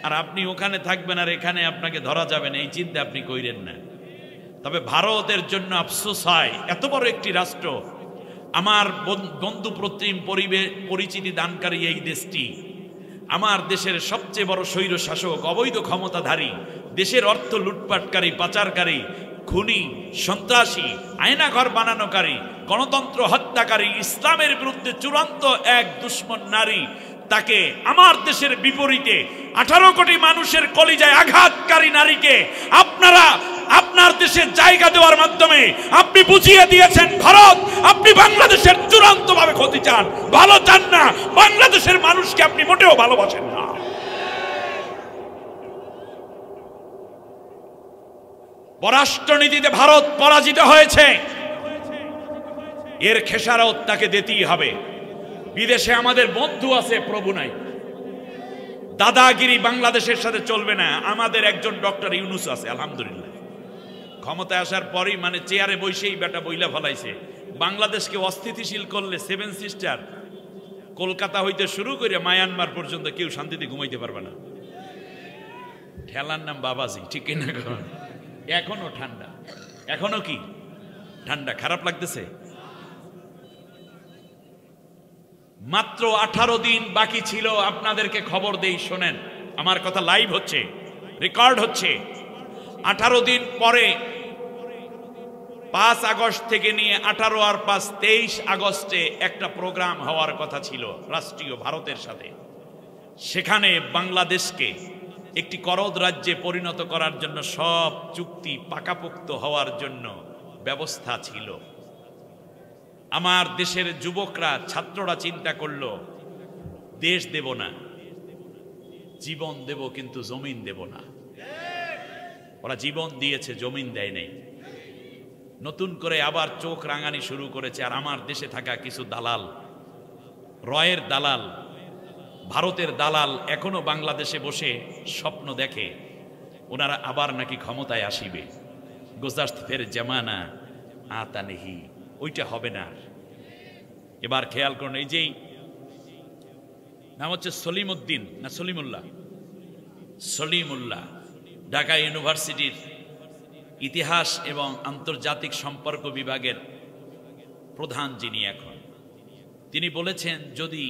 Speaker 1: আর আপনি ওখানে থাকবেন আর এখানে আপনাকে ধরা যাবে না, এই চিন্তা আপনি কইরেন না। তবে ভারতের জন্য আফসোস হয়, এত বড় একটি রাষ্ট্র, আমার বন্ধু প্রতিম পরিচিতি দানকারী এই দেশটি, আমার দেশের সবচেয়ে বড় স্বৈর শাসক, অবৈধ ক্ষমতাধারী, দেশের অর্থ লুটপাটকারী, পাচারকারী, খুনি, সন্ত্রাসী, আয়নাঘর বানানোকারী, গণতন্ত্র হত্যাকারী, ইসলামের বিরুদ্ধে চূড়ান্ত এক দুশ্মন নারী, তাকে আমার দেশের বিপরীতে 18 কোটি মানুষের কলিজায় আঘাতকারী নারীকে আপনারা আপনার দেশে জায়গা দেওয়ার মাধ্যমে আপনি বুঝিয়ে দিয়েছেন, ভারত আপনি বাংলাদেশের চূড়ান্ত ভাবে ক্ষতি চান, ভালো চান না, বাংলাদেশের মানুষকে আপনি মোটেও ভালোবাসেন না। পররাষ্ট্রনীতিতে ভারত পরাজিত হয়েছে, এর খেসারত তাকে দিতেই হবে। বিদেশে আমাদের বন্ধু আছে, প্রভু নাই। দাদাগিরি বাংলাদেশের সাথে চলবে না। আমাদের একজন ডক্টর ইউনুস আছে, আলহামদুলিল্লাহ, ক্ষমতায় আসার পরই মানে চেয়ারে বসেই বেটা বইলা ফলাইছে, বাংলাদেশকে অস্থিতিশীল করলে 7 সিস্টার কলকাতা হইতে শুরু করে মায়ানমার পর্যন্ত কেউ শান্তিতে ঘুমাইতে পারবে না। ঠেলার নাম বাবাজি, ঠিক কিনা? এখনো ঠান্ডা, এখনো কি ঠান্ডা। খারাপ লাগতেছে? মাত্র 18 দিন বাকি ছিল। আপনাদেরকে খবর দেই, শোনেন, আমার কথা লাইভ হচ্ছে, রেকর্ড হচ্ছে। 18 দিন পরে 5 আগস্ট থেকে নিয়ে 18 আর 5 23 আগস্টে একটা প্রোগ্রাম হওয়ার কথা ছিল রাষ্ট্রীয় ভারতের সাথে। সেখানে বাংলাদেশকে একটি করদ রাজ্যে পরিণত করার জন্য সব চুক্তি পাকাপোক্ত হওয়ার জন্য ব্যবস্থা ছিল। আমার দেশের যুবকরা, ছাত্ররা চিন্তা করলো, দেশ দেব না, জীবন দেব, কিন্তু জমিন দেব না। ওরা জীবন দিয়েছে, জমিন দেয় নাই। নতুন করে আবার চোখ রাঙানি শুরু করেছে। আর আমার দেশে থাকা কিছু দালাল, রয়ের দালাল, ভারতের দালাল এখনো বাংলাদেশে বসে স্বপ্ন দেখে ওনারা আবার নাকি ক্ষমতায় আসিবে। গুজাস্ত ফের জামানা আতা নেহি, ওইটা হবে না। এবার খেয়াল করুন, এই যেই নাম হচ্ছে সলিমউদ্দিন না সলিমুল্লাহ, সলিমুল্লাহ, ঢাকা ইউনিভার্সিটির ইতিহাস এবং আন্তর্জাতিক সম্পর্ক বিভাগের প্রধান যিনি এখন, তিনি বলেছেন যদি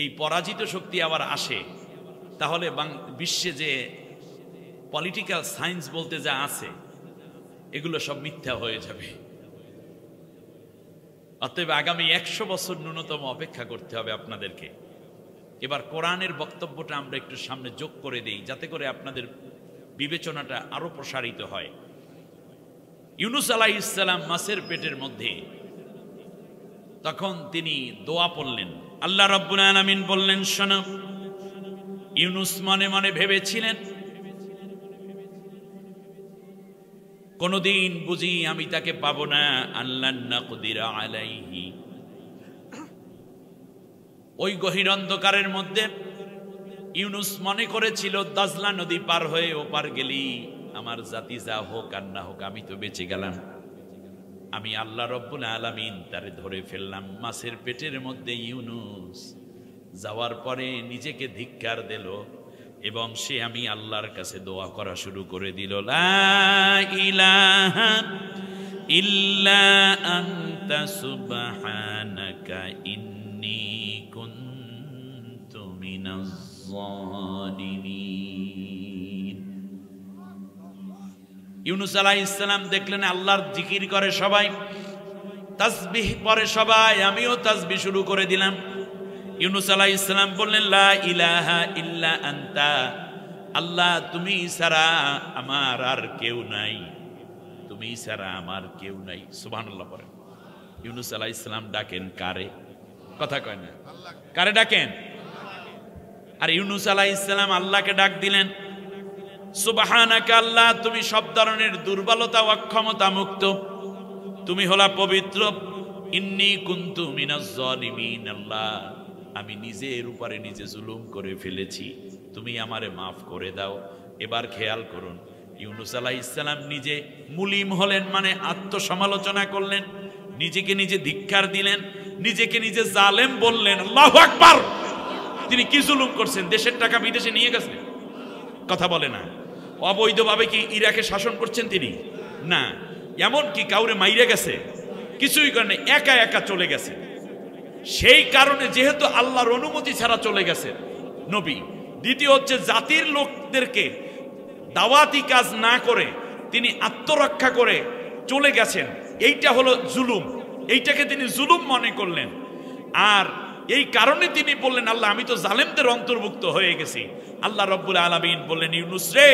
Speaker 1: এই পরাজিত শক্তি আবার আসে তাহলে বিশ্বে যে পলিটিক্যাল সায়েন্স বলতে যা আছে এগুলো সব মিথ্যা হয়ে যাবে। অতএব আগামী 100 বছর ন্যূনতম অপেক্ষা করতে হবে আপনাদেরকে। এবার কোরআনের বক্তব্যটা আমরা একটু সামনে যোগ করে দেই, যাতে করে আপনাদের বিবেচনাটা আরো প্রসারিত হয়। ইউনুস আলাইহিস সালাম মাছের পেটের মধ্যে, তখন তিনি দোয়া পড়লেন। আল্লাহ রাব্বুল আলামিন বললেন, শোনো, ইউনুস মনে মনে ভেবেছিলেন কোনদিন বুঝি আমি তাকে পাবো না, আল্লাহ নাকদিরা আলাইহি। ওই গহীর অন্ধকারের মধ্যে ইউনুস মনে করেছিল দাজলা নদী পার হয়ে ওপার গেলি আমার জাতি যা হোক আর না হোক আমি তো বেঁচে গেলাম। আমি আল্লাহ রব্বুল আলামিন তারে ধরে ফেললাম মাছের পেটের মধ্যে। ইউনুস যাওয়ার পরে নিজেকে ধিক্কার দিল এবং সে আমি আল্লাহর কাছে দোয়া করা শুরু করে দিল, লা ইলাহা ইল্লা আনতা সুবহানাকা ইন্নী কুনতু মিনাজ জালিমিন। ইউনুস আলাইহিস সালাম দেখলেন আল্লাহর জিকির করে সবাই, তাসবিহ পড়ে সবাই, আমিও তাসবিহ শুরু করে দিলাম। ইউনুস আলাইহিস সালাম বললেন, লা ইলাহা ইল্লা আনতা, আল্লাহ তুমি ছাড়া আমার আর কেউ নাই, তুমি ছাড়া আমার কেউ নাই। সুবহানাল্লাহ পড়েন। ইউনুস আলাইহিস সালাম ডাকেন কারে? কথা কয় না, কারে ডাকেন? আর ইউনুস আলাইহিস সালাম আল্লাহকে ডাক দিলেন, সুবহানাকা, আল্লাহ তুমি সব ধরনের দুর্বলতা অক্ষমতা মুক্ত, তুমি হলা পবিত্র। ইন্নী কুনতু মিনাজ জালিমিন, আল্লাহ আমি নিজের উপরে নিজে জুলুম করে ফেলেছি, তুমি আমারে মাফ করে দাও। এবার খেয়াল করুন, ইউনুস আলাইহিস সালাম নিজে মুলিম হলেন, মানে আত্মসমালোচনা করলেন, নিজেকে নিজে ধিক্কার দিলেন, নিজেকে নিজে জালেম বললেন। আল্লাহু আকবার! তিনি কি জুলুম করছেন? দেশের টাকা বিদেশে নিয়ে গেছেন, কথা বলে না। অবৈধভাবে কি ইরাকে শাসন করছেন তিনি? না। এমন কি কাউরে মাইরে গেছে? কিছুই করে নাই, একা একা চলে গেছে। সেই কারণে যেহেতু আল্লাহর অনুমতি ছাড়া চলে গেছে নবী, দ্বিতীয় হচ্ছে জাতির লোকদেরকে দাওয়াতি কাজ না করে তিনি আত্মরক্ষা করে চলে গেছেন, এইটা হলো জুলুম। এইটাকে তিনি জুলুম মনে করলেন। আর এই কারণে তিনি বললেন, আল্লাহ আমি তো জালেমদের অন্তর্ভুক্ত হয়ে গেছি। আল্লাহ রাব্বুল আলামিন বললেন, ইউনুস রে,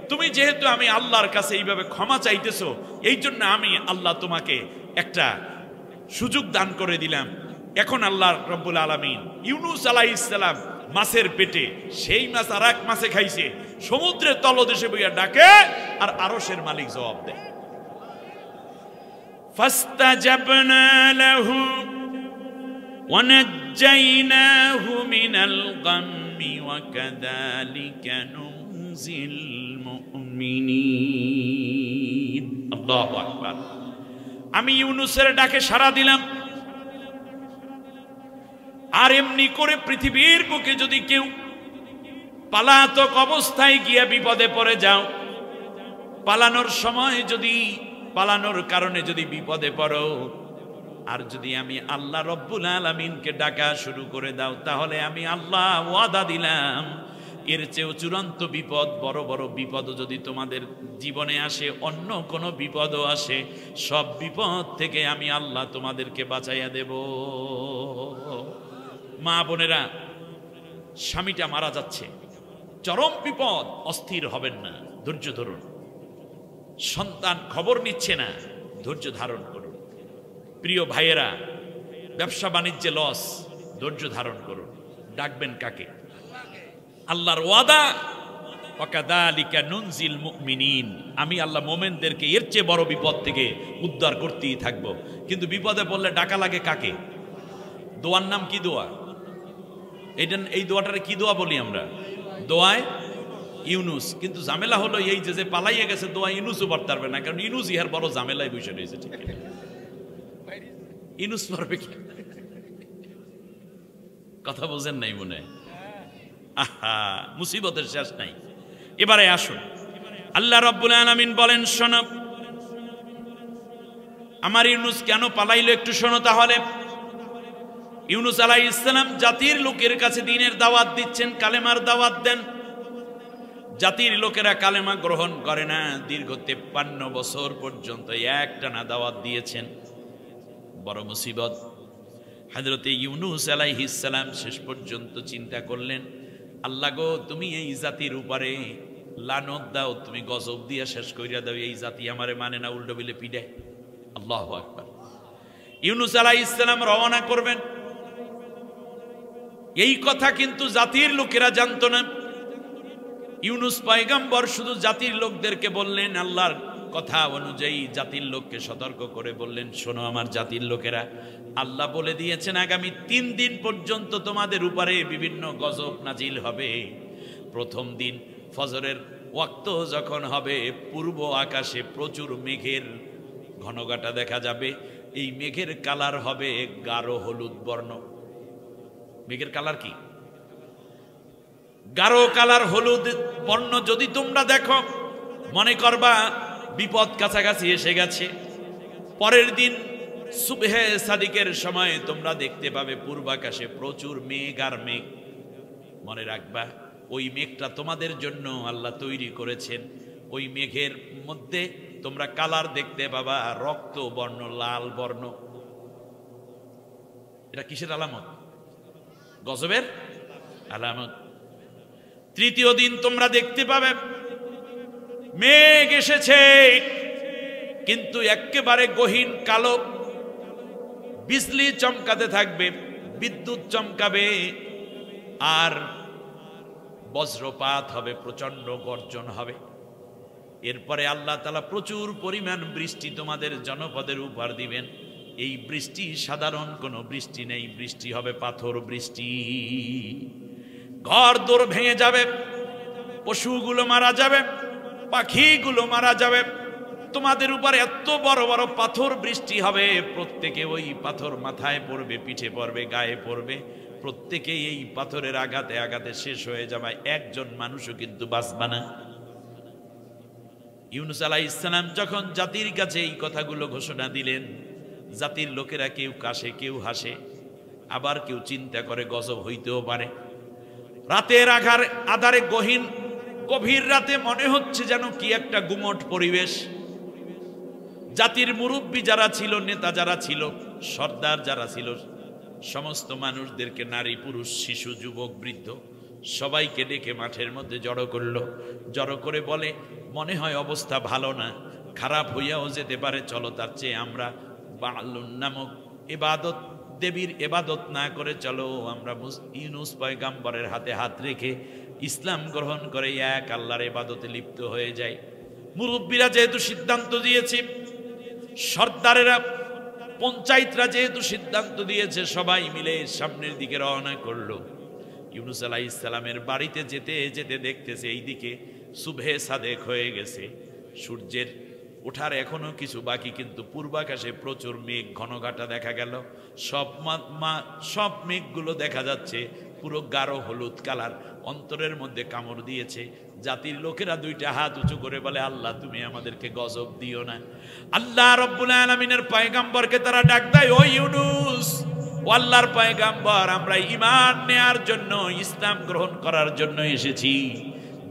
Speaker 1: তুমি যেহেতু আমি আল্লাহর কাছে এইভাবে ক্ষমা চাইতেছো, এই জন্য আমি আল্লাহ তোমাকে একটা সুযোগ দান করে দিলাম। এখন আল্লাহ রাব্বুল আলামিন ইউনুস আলাইহিস সালাম মাছের পেটে, সেই মাছ আর এক মাছে খাইছে, সমুদ্রের তলদেশে বইয়া ডাকে, আর আরশের মালিক জবাব দেয়। ফাস্তাজাবনা লাহু ওয়া নাজ্জাইনাহু মিনাল গাম্মি ওয়া কাযালিকা নুনজিল মুমিনিন। আল্লাহু আকবার। আমি ইউনুসের ডাকে সাড়া দিলাম। আর এমনি করে পৃথিবীর বুকে যদি কেউ পালাতক অবস্থায় গিয়া বিপদে পড়ে যাও, পালানোর সময় যদি পালানোর কারণে যদি বিপদে পড়ো, আর যদি আমি আল্লাহ রব্বুল আলামিনকে ডাকা শুরু করে দাও, তাহলে আমি আল্লাহ ওয়াদা দিলাম এর চেয়েও চূড়ান্ত বিপদ, বড় বড় বিপদও যদি তোমাদের জীবনে আসে, অন্য কোনো বিপদও আসে, সব বিপদ থেকে আমি আল্লাহ তোমাদেরকে বাঁচাইয়া দেব। মা বোনেরা, স্বামীটা মারা যাচ্ছে, চরম বিপদ, অস্থির হবেন না, ধৈর্য ধরুন। সন্তান খবর নিচ্ছে না, ধৈর্য ধারণ করুন। প্রিয় ভাইয়েরা, ব্যবসা বাণিজ্যে লস, ধৈর্য ধারণ করুন। ডাকবেন কাকে? আল্লাহর ওয়াদা, ওয়াকাযালিকা নুনজিল মুমিনিন, আমি আল্লাহ মোমেনদেরকে এর চেয়ে বড় বিপদ থেকে উদ্ধার করতেই থাকবো। কিন্তু বিপদে পড়লে ডাকা লাগে কাকে? দোয়ার নাম কি? দোয়া। এই দোয়াটারে কি দোয়া বলি আমরা? দোয়ায় ইউনুস। কিন্তু ঝামেলা হলো এই যে পালাইয়ে গেছে, দোয়া ইউনুসও পড়তে পারবে না, কারণ ইউনুস ইহার বড় ঝামেলায় বসে রয়েছে। ঠিক ইউনুস পারবে কি? কথা বোঝেন নাই মনে? আহা, মুসিবতের শেষ নাই। এবারে আসুন, আল্লাহ রাব্বুল আলামিন বলেন, শোনো আমার ইউনুস কেন পালাইলো, একটু শোনো তাহলে। ইউনুস আলাইহিস সালাম জাতির লোকের কাছে দ্বীনের দাওয়াত দিচ্ছেন, কালেমার দাওয়াত দেন। জাতির লোকেরা কালেমা গ্রহণ করে না। দীর্ঘ 53 বছর পর্যন্ত একটানা দাওয়াত দিয়েছেন। বড় মুসিবত। হযরতে ইউনুস আলাইহিস সালাম শেষ পর্যন্ত চিন্তা করলেন, আল্লাহ গো, তুমি এই জাতির উপরে লানত দাও, তুমি গজব দিয়া শেষ কইরা দাও, এই জাতি আমারে মানে না, উল্টো বিলে পিডায়। আল্লাহু আকবার। ইউনুস আলাইহিস সালাম রওনা করবেন, এই কথা কিন্তু জাতির লোকেরা জানতো না। ইউনুস পয়গম্বর শুধু জাতির লোকদেরকে বললেন, আল্লাহর কথা অনুযায়ী জাতির লোককে সতর্ক করে বললেন, শোনো আমার জাতির লোকেরা, আল্লাহ বলে দিয়েছেন আগামী 3 দিন পর্যন্ত তোমাদের উপরে বিভিন্ন গজব নাজিল হবে। প্রথম দিন ফজরের ওয়াক্ত যখন হবে, পূর্ব আকাশে প্রচুর মেঘের ঘনঘটা দেখা যাবে। এই মেঘের কালার হবে গাঢ় হলুদ বর্ণ। মেঘের কালার কি? গাঢ় কালার হলুদ বর্ণ। যদি তোমরা দেখো, মনে করবা বিপদ কাছাকাছি এসে গেছে। পরের দিন সুবহে সাদিকের সময় তোমরা দেখতে পাবে পূর্বাকাশে প্রচুর মেঘ আর মেঘ। মনে রাখবা, ওই মেঘটা তোমাদের জন্য আল্লাহ তৈরি করেছেন। ওই মেঘের মধ্যে তোমরা কালার দেখতে পাবা রক্ত বর্ণ, লাল বর্ণ। এটা কিসের আলামত? গজবের আলামত। তৃতীয় দিন তোমরা দেখতে পাবে মেঘ এসেছে, কিন্তু একেবারে গহীন কালো, বিজলি চমকাতে থাকবে, বিদ্যুৎ চমকাবে, আর বজ্রপাত হবে, প্রচন্ড গর্জন হবে। এরপরে আল্লাহ তাআলা প্রচুর পরিমাণ বৃষ্টি তোমাদের জনপদের উপর দিবেন। এই বৃষ্টি সাধারণ কোনো বৃষ্টি নেই, বৃষ্টি হবে পাথর বৃষ্টি। ঘর দোর ভেঙে যাবে, পশুগুলো মারা যাবে, পাখিগুলো মারা যাবে। তোমাদের উপর এত বড় বড় পাথর বৃষ্টি হবে, প্রত্যেকে ওই পাথর মাথায় পড়বে, পিঠে পড়বে, গায়ে পড়বে, প্রত্যেকে এই পাথরের আঘাতে আঘাতে শেষ হয়ে যাবে। একজন মানুষও কিন্তু বাঁচবে না। ইউনুস আলাইহিস সালাম যখন জাতির কাছে এই কথাগুলো ঘোষণা দিলেন, জাতির লোকেরা কেউ কাশে, কেউ হাসে, আবার কেউ চিন্তা করে গজব হইতেও পারে। রাতের আধারে গভীর রাতে মনে হচ্ছে যেন কি একটা গুমট পরিবেশ। জাতির মুরব্বী যারা ছিল, নেতা যারা ছিল, সর্দার যারা ছিল, সমস্ত মানুষদেরকে, নারী পুরুষ শিশু যুবক বৃদ্ধ সবাইকে ডেকে মাঠের মধ্যে জড়ো করলো। জড়ো করে বলে, মনে হয় অবস্থা ভালো না, খারাপ হইয়াও যেতে পারে, চলো তার চেয়ে আমরা বালুন নামক ইবাদত, দেবীর ইবাদত না করে চলো আমরা ইউনুস পয়গম্বরের হাতে হাত রেখে ইসলাম গ্রহণ করে এক আল্লাহর ইবাদতে লিপ্ত হয়ে যায়। মুরব্বীরা যেহেতু সিদ্ধান্ত দিয়েছে, সর্দারেরা, পঞ্চায়েতরা যেহেতু সিদ্ধান্ত দিয়েছে, সবাই মিলে সামনের দিকে রওনা করলো। ইউনুস আলাইহিস সালামের বাড়িতে যেতে যেতে দেখতেছে এইদিকে সুবহে সাদেক হয়ে গেছে, সূর্যের ওঠার এখনো কিছু বাকি, কিন্তু পূর্বাকাশে প্রচুর মেঘ ঘনঘটা দেখা গেল। সব মেঘগুলো দেখা যাচ্ছে পুরো গাঢ় হলুদ কালার, অন্তরের মধ্যে কামড় দিয়েছে। জাতির লোকেরা দুইটা হাত উঁচু করে বলে, আল্লাহ তুমি আমাদেরকে গজব দিও না। আল্লাহ রব্বুল আলামিনের পয়গম্বরকে তারা ডাক দেয়, ও ইউনুস, ও আল্লাহর পয়গম্বর, আমরা ঈমান নেয়ার জন্য, ইসলাম গ্রহণ করার জন্য এসেছি,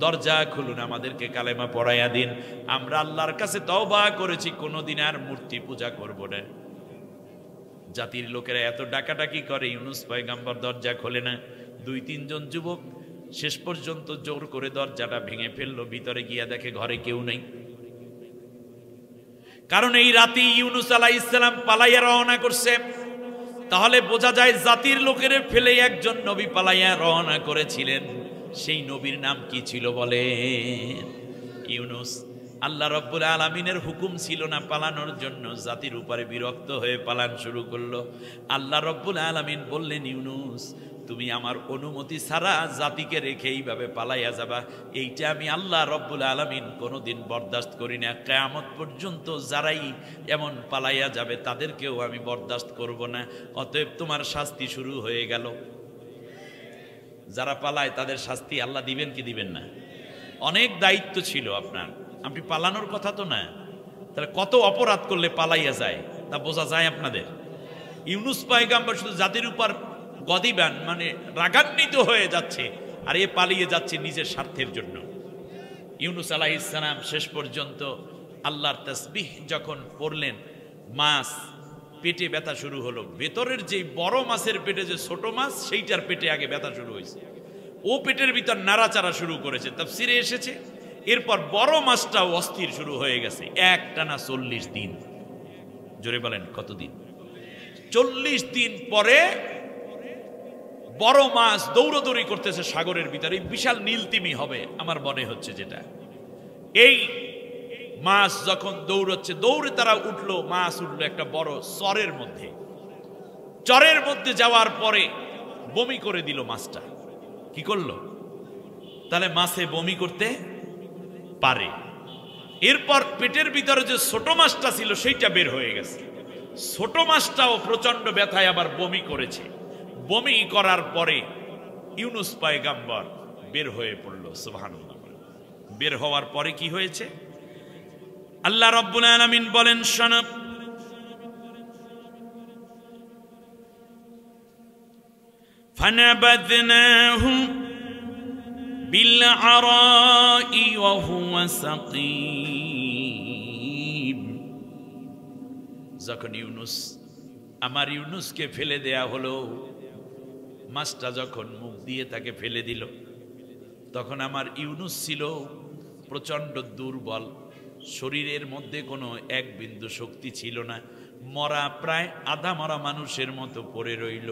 Speaker 1: দরজা খুলুন, আমাদেরকে কালেমা পড়াইয়া দিন। আমরা আল্লাহর কাছে তওবা করেছি, কোনোদিন আর মূর্তি পূজা করব না। জাতির লোকেরা এত ডাকাডাকি করে, ইউনুস পয়গম্বর দরজা খোলে না। 2-3 জন যুবক শেষ পর্যন্ত জোর করে দরজাটা ভেঙে ফেললো। ভিতরে গিয়া দেখে ঘরে কেউ নেই। কারণ এই রাতে ইউনুস আলাইহিস সালাম পালাইয়া রওনা করছে। তাহলে বোঝা যায় জাতির লোকের ফেলে একজন নবী পালাইয়া রওনা করেছিলেন। সেই নবীর নাম কি ছিল বলেন? ইউনুস। আল্লাহ রব্বুল আলামিনের হুকুম ছিল না পালানোর জন্য, জাতির উপরে বিরক্ত হয়ে পালান শুরু করলো। আল্লাহ রব্বুল আলামিন বললেন, ইউনুস তুমি আমার অনুমতি ছাড়া জাতিকে রেখে এইভাবে পালাইয়া যাবা, এইটা আমি আল্লাহ রব্বুল আলামিন কোনোদিন বরদাস্ত করি না। কিয়ামত পর্যন্ত যারাই এমন পালাইয়া যাবে তাদেরকেও আমি বরদাস্ত করব না। অতএব তোমার শাস্তি শুরু হয়ে গেল। যারা পালায় তাদের শাস্তি আল্লাহ দিবেন কি দিবেন না? অনেক দায়িত্ব ছিল আপনার, আপনি পালানোর কথা তো না। তাহলে কত অপরাধ করলে পালাইয়া যায় তা বোঝা যায় আপনাদের। ইউনুস পয়গম্বর শুধু জাতির উপর গদিবান, মানে রাগান্বিত হয়ে যাচ্ছে, আর এ পালিয়ে যাচ্ছে নিজের স্বার্থের জন্য। ইউনুস আলাইহিস সালাম শেষ পর্যন্ত আল্লাহর তাসবিহ যখন পড়লেন, মাছ পেটে ব্যথা শুরু হলো। ভেতরের যে বড় মাছের পেটে যে ছোট মাছ, সেইটার পেটে আগে ব্যথা শুরু হয়েছে। ও পেটের ভিতর নাড়াচাড়া শুরু করেছে, তাফসিরে এসেছে। এরপর বড় মাছটাও অস্থির শুরু হয়ে গেছে। একটানা 40 দিন। জোরে বলেন কতদিন? 40 দিন পরে বড় মাছ দৌড়দৌড়ি করতেছে সাগরের ভিতরে। বিশাল নীলতিমি হবে আমার মনে হচ্ছে যেটা। এই মাছ যখন দৌড়চ্ছে, দৌড়ে তারা উঠলো, মাছ উঠলো একটা বড় চরের মধ্যে। চরের মধ্যে যাওয়ার পরে বমি করে দিল মাছটা। কি করলো? তাহলে মাছে বমি করতে পারে। এরপর পেটের ভিতরে যে ছোট মাছটা ছিল সেইটা বের হয়ে গেছে। ছোট মাছটাও প্রচন্ড ব্যথায় আবার বমি করেছে। বমি করার পরে ইউনুস পয়গম্বর বের হয়ে পড়ল। সুবহানাল্লাহ। বের হওয়ার পরে কি হয়েছে আল্লাহ রাব্বুল আলামিন বলেন, শোনো, ফানাবাদনাহু বিলআরাই ওয়া হুয়া সাকিম। যখন ইউনুস, আমার ইউনুসকে ফেলে দেয়া হলো, মাছটা যখন মুখ দিয়ে তাকে ফেলে দিল, তখন আমার ইউনুস ছিল প্রচন্ড দুর্বল। শরীরের মধ্যে কোনো এক বিন্দু শক্তি ছিল না। মরা, প্রায় আধা মরা মানুষের মতো পড়ে রইল।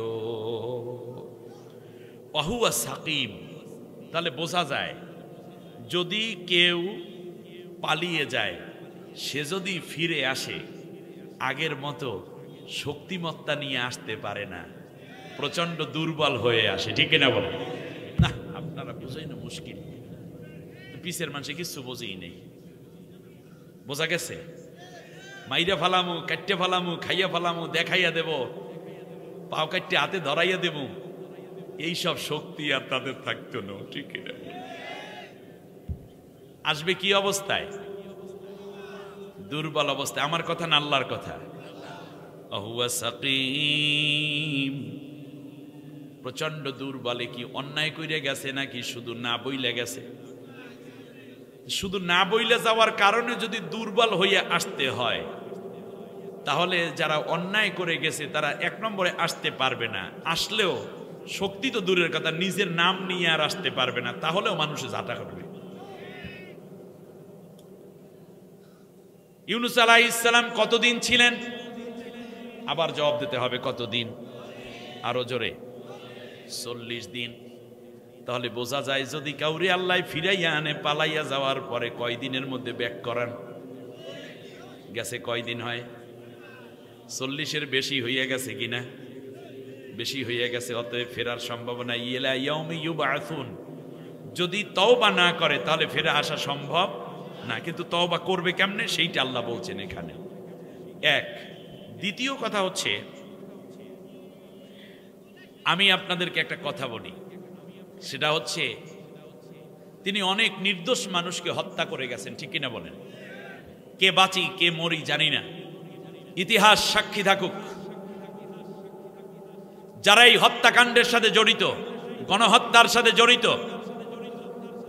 Speaker 1: ওয়াহুয়া সাকিম। তাহলে বোঝা যায়, যদি কেউ পালিয়ে যায়, সে যদি ফিরে আসে, আগের মতো শক্তিমত্তা নিয়ে আসতে পারে না, প্রচন্ড দুর্বল হয়ে আসে। ঠিক না বলেন? না, আপনারা বুঝেই না, মুশকিল। পিসের মানুষে কিছু বোঝেই নেই। বোঝা গেছে? মাইরা ফালামু, কাটতে ফালামু, খাইয়া ফালামু, দেখাইয়া দেব, পাও কাটতে হাতে ধরাইয়া দেব, এইসব শক্তি আর তাদের থাকতো না। ঠিক না? আসবে কি অবস্থায়? দুর্বল অবস্থায়। আমার কথা না আল্লাহর কথা। ওয়াহুয়া সাকিম। প্রচন্ড দুর্বলে কি অন্যায় কইরে গেছে নাকি শুধু না বইলে গেছে? শুধু না বইলে যাওয়ার কারণে যদি দুর্বল হইয়া আসতে হয়, তাহলে যারা অন্যায় করে গেছে তারা 1 নম্বরে আসতে পারবে না। আসলেও শক্তি তো দূরের কথা, নিজের নাম নিয়ে আর আসতে পারবে না, তাহলেও মানুষে ঝাঁটা করবে। ইউনুস আলাইহিস সালাম কতদিন ছিলেন? আবার জবাব দিতে হবে, কতদিন? আরো জোরে, 40 দিন। তাহলে বোঝা যায়, যদি কাউরে আল্লাহ ফিরাইয়া আনে পালাইয়া যাওয়ার পরে কয়দিনের মধ্যে ব্যাক করান, গেছে কয়দিন হয়? 40-এর বেশি হইয়া গেছে কিনা? বেশি হইয়া গেছে। অতএব ফেরার সম্ভাবনা ইলা ইয়াউমি ইউবআসুন। যদি তওবা না করে তাহলে ফিরে আসা সম্ভব না। কিন্তু তওবা করবে কেমনে সেইটা আল্লাহ বলছেন এখানে। এক। দ্বিতীয় কথা হচ্ছে, আমি আপনাদেরকে একটা কথা বলি, সেটা হচ্ছে তিনি অনেক নির্দোষ মানুষকে হত্যা করে গেছেন, ঠিক কিনা বলেন? কে বাঁচি কে মরি জানি না, ইতিহাস সাক্ষী থাকুক। যারা এই হত্যাকাণ্ডের সাথে জড়িত, গণহত্যার সাথে জড়িত,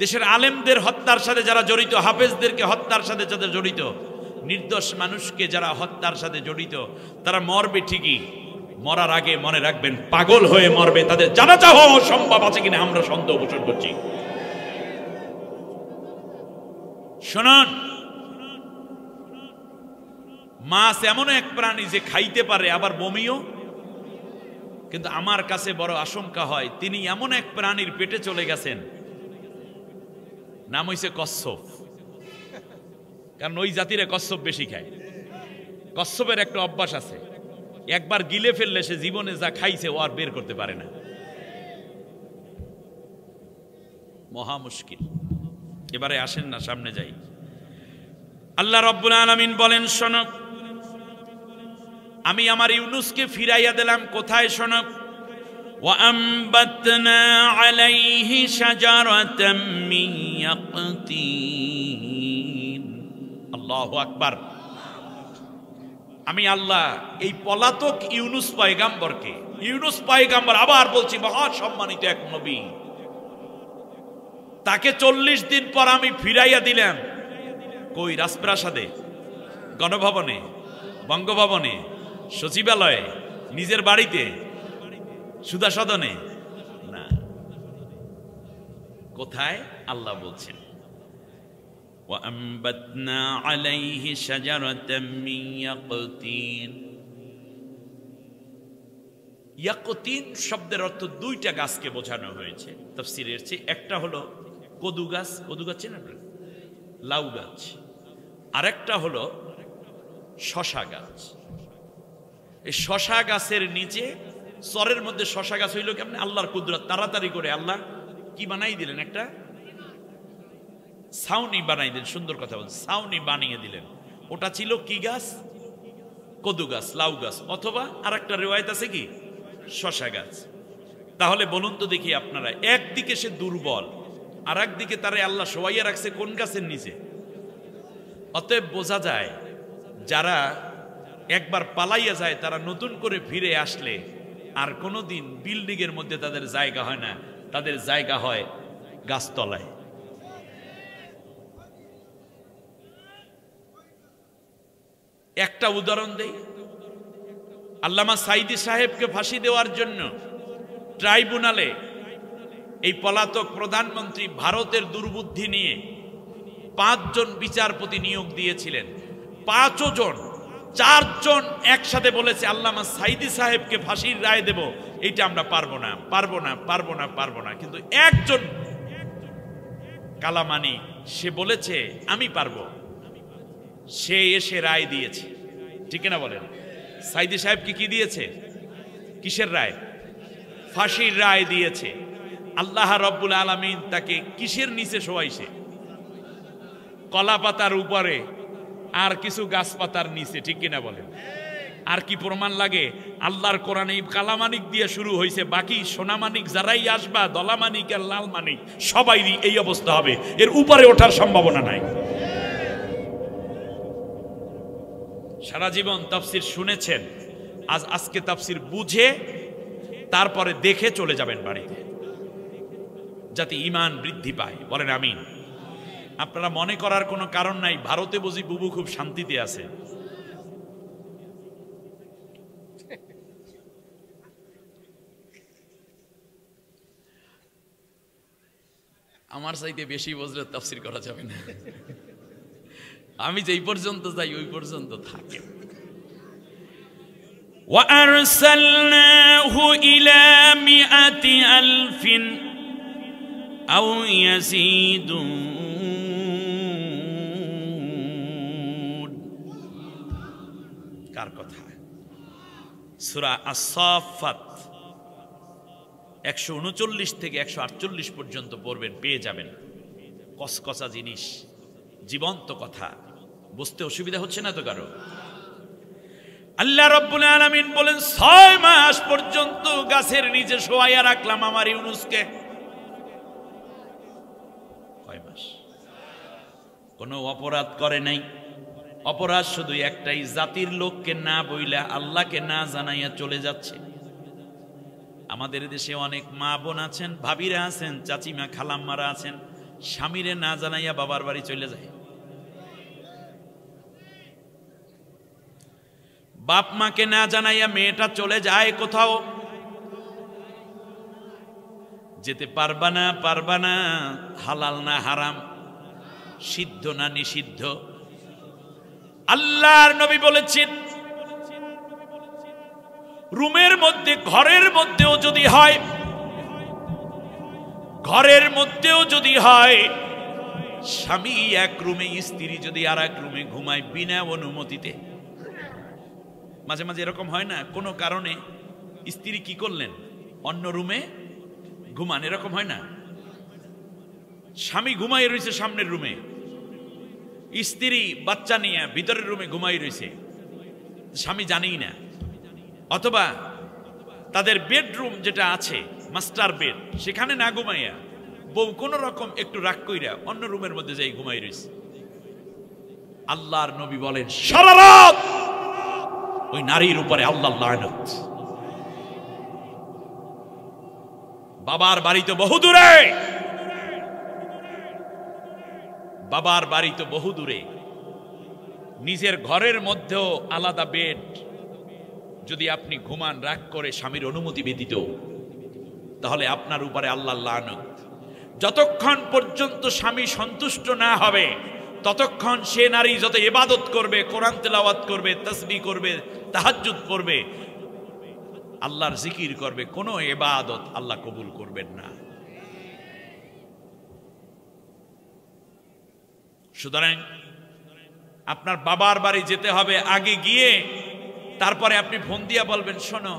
Speaker 1: দেশের আলেমদের হত্যার সাথে যারা জড়িত, হাফেজদেরকে হত্যার সাথে যারা জড়িত, নির্দোষ মানুষকে যারা হত্যার সাথে জড়িত, তারা মরবে ঠিকই। মরার আগে মনে রাখবেন, পাগল হয়ে মরবে। তাদের জানাজা হওয়া সম্ভব আছে কিনা আমরা সন্দেহ পোষণ করছি। শুনুন, মাছ এমন এক প্রাণী যে খাইতে পারে আবার বমিও। কিন্তু আমার কাছে বড় আশঙ্কা হয় তিনি এমন এক প্রাণীর পেটে চলে গেছেন, নাম হইছে কচ্ছপ। কারণ ওই জাতিরে কচ্ছপ বেশি খায়। কচ্ছপের একটা অভ্যাস আছে, একবার গিলে ফেললে সে জীবনে যা খাইছে ও আর বের করতে পারে না। মহা মুশকিল। এবারে আসেন না, সামনে যাই। আল্লাহ রাব্বুল আলামিন বলেন, শোনো, আমি আমার ইউনুসকে ফিরাইয়া দিলাম কোথায়? শোনো, ওয়া আমবাতনা আলাইহি শাজারাতাম মিন ইয়াকতিন। আল্লাহু আকবার। আমি আল্লাহ এই পলাতক ইউনুস পয়গাম্বরকে, ইউনুস পয়গাম্বর আবার বলছি মহা সম্মানিত এক নবী, তাকে 40 দিন পর আমি ফিরাইয়া দিলাম। কই? রাজপ্রাসাদে, গণভবনে, বঙ্গভবনে, সচিবালয়ে, নিজের বাড়িতে, সুধা সদনে না। কোথায়? আল্লাহ বলছেন, وَأَنبَتْنَا عَلَيْهِ شَجَرَةً مِّن يَقْطِينٍ। ইয়াকতিন শব্দের অর্থ দুইটা গাছকে বোঝানো হয়েছে তাফসীরের চেয়ে। একটা হলো কদু গাছ, কদু গাছ চেনেন আপনারা? লাউ গাছ। আরেকটা হলো শশা গাছ। এই শশা গাছের নিচে, চরের মধ্যে শশা গাছ হইল কেমন? আল্লাহর কুদরত, তাড়াতাড়ি করে আল্লাহ কি বানাই দিলেন, একটা ছাউনি বানাই দিলেন। সুন্দর কথা বলছেন, ছাউনি বানিয়ে দিলেন। ওটা ছিল কি গাছ? কদু গাছ, লাউ গাছ, অথবা আর একটা রিওয়ায়াত আছে কি শশা গাছ। তাহলে বলুন তো দেখি আপনারা, একদিকে সে দুর্বল, আর একদিকে তারে আল্লাহ শোয়াইয়া রাখছে কোন গাছের নিচে? অতএব বোঝা যায় যারা একবার পালাইয়া যায় তারা নতুন করে ফিরে আসলে আর কোনোদিন বিল্ডিং এর মধ্যে তাদের জায়গা হয় না, তাদের জায়গা হয় গাছতলায়। একটা উদাহরণ দেই। আল্লামা সাইদি সাহেবকে ফাঁসি দেওয়ার জন্য ট্রাইব্যুনালে এই পলাতক প্রধানমন্ত্রী ভারতের দুর্বুদ্ধি নিয়ে 5 জন বিচারপতি নিয়োগ দিয়েছিলেন। 5 জন, 4 জন একসাথে বলেছে আল্লামা সাইদি সাহেবকে ফাঁসির রায় দেব, এটা আমরা পারবো না, পারবো না, পারবো না, পারবো না। কিন্তু একজন কালামানি, সে বলেছে আমি পারবো, সে এসে রায় দিয়েছে। ঠিক না বলেন? সাইদি সাহেবকে কি দিয়েছে? কিসের রায়? ফাঁসির রায় দিয়েছে। আল্লাহ রাব্বুল আলামিন তাকে কিসের নিচে শোয়াইছে? কলা পাতার উপরে আর কিছু গাছপাতার নিচে। ঠিক কিনা বলেন? আর কি প্রমাণ লাগে? আল্লাহর কোরআনে কালামানিক দিয়ে শুরু হয়েছে, বাকি সোনামানিক যারাই আসবা, দলামানিক আর লাল মানিক সবাইরই এই অবস্থা হবে, এর উপরে ওঠার সম্ভাবনা নাই। সারা জীবন তাফসীর শুনেছেন, আজকে তাফসীর বুঝে তারপরে দেখে চলে যাবেন বাড়িতে, যাতে ঈমান বৃদ্ধি পায়। বলেন আমিন। আপনারা মনে করার কোনো কারণ নাই ভারতে বুঝি বুবু খুব শান্তিতে আছে। আমার চাইতে বেশি বুঝলে তাফসীর করা যাবে না। আমি যেই পর্যন্ত যাই ওই পর্যন্ত থাকে। وَأَرْسَلْنَاهُ إِلَى 100,000 أَوْ يَزِيدُونَ। কার কথা? সূরা আস-সাফফাত 139 থেকে 148 পর্যন্ত পড়বেন, পেয়ে যাবেন। কসকসা জিনিস, জীবন্ত কথা, বুঝতে অসুবিধা হচ্ছে না তো কারো? আল্লাহ রাব্বুল আলামিন বলেন 6 মাস পর্যন্ত গাছের নিচে শোয়াইয়া রাখলাম আমার ইউনুসকে। কোনো অপরাধ করে নাই। অপরাধ শুধু একটাই, জাতির লোককে না বইলা আল্লাহকে না জানাইয়া চলে যাচ্ছে। আমাদের দেশে অনেক মা বোন আছেন, ভাবিরা আছেন, চাচিমা খালাম্মারা আছেন, স্বামীরে না জানাইয়া বাবার বাড়ি চলে যায়। বাপ মাকে না জানাইয়া মেয়েটা চলে যায় কোথাও, যেতে পারবা না, হালাল না হারাম, সিদ্ধ না নিষিদ্ধ। আল্লাহর নবী বলেছেন, রুমের মধ্যে ঘরের মধ্যেও যদি হয় স্বামী এক রুমে, স্ত্রী যদি আর এক রুমে ঘুমায় বিনা অনুমতিতে। মাঝে মাঝে এরকম হয় না, কোনো কারণে স্ত্রী কি করলেন অন্য রুমে ঘুমান, এরকম হয় না? স্বামী ঘুমাই রয়েছে সামনের রুমে, স্ত্রী বাচ্চা নিয়ে ভিতরের রুমে ঘুমাই রয়েছে, স্বামী জানেই না। অথবা তাদের বেডরুম যেটা আছে মাস্টার বেড, সেখানে না ঘুমাইয়া বউ কোন রকম একটু রাগ কইরা অন্য রুমের মধ্যে যাই ঘুমাই রয়েছে। আল্লাহর নবী বলেন, সারা রাত ওই নারীর উপরে আল্লাহর লানত। বাবার বাড়ি তো বহু দূরে, নিজের ঘরের মধ্যেও আলাদা বেড যদি আপনি ঘুমান রাগ করে স্বামীর অনুমতি ব্যতীত, তাহলে আপনার উপরে আল্লাহর লানত। যতক্ষণ পর্যন্ত স্বামী সন্তুষ্ট না হবে ততক্ষণ সে নারী যত ইবাদত করবে, কোরআন তেলাওয়াত করবে, তাসবিহ করবে, তাহাজ্জুদ পড়বে, আল্লাহর জিকির করবে, কোনো ইবাদত আল্লাহ কবুল করবেন না। সুতরাং আপনার বাবার বাড়ি যেতে হবে, আগে গিয়ে তারপরে আপনি ফোন দিয়া বলবেন, শোনো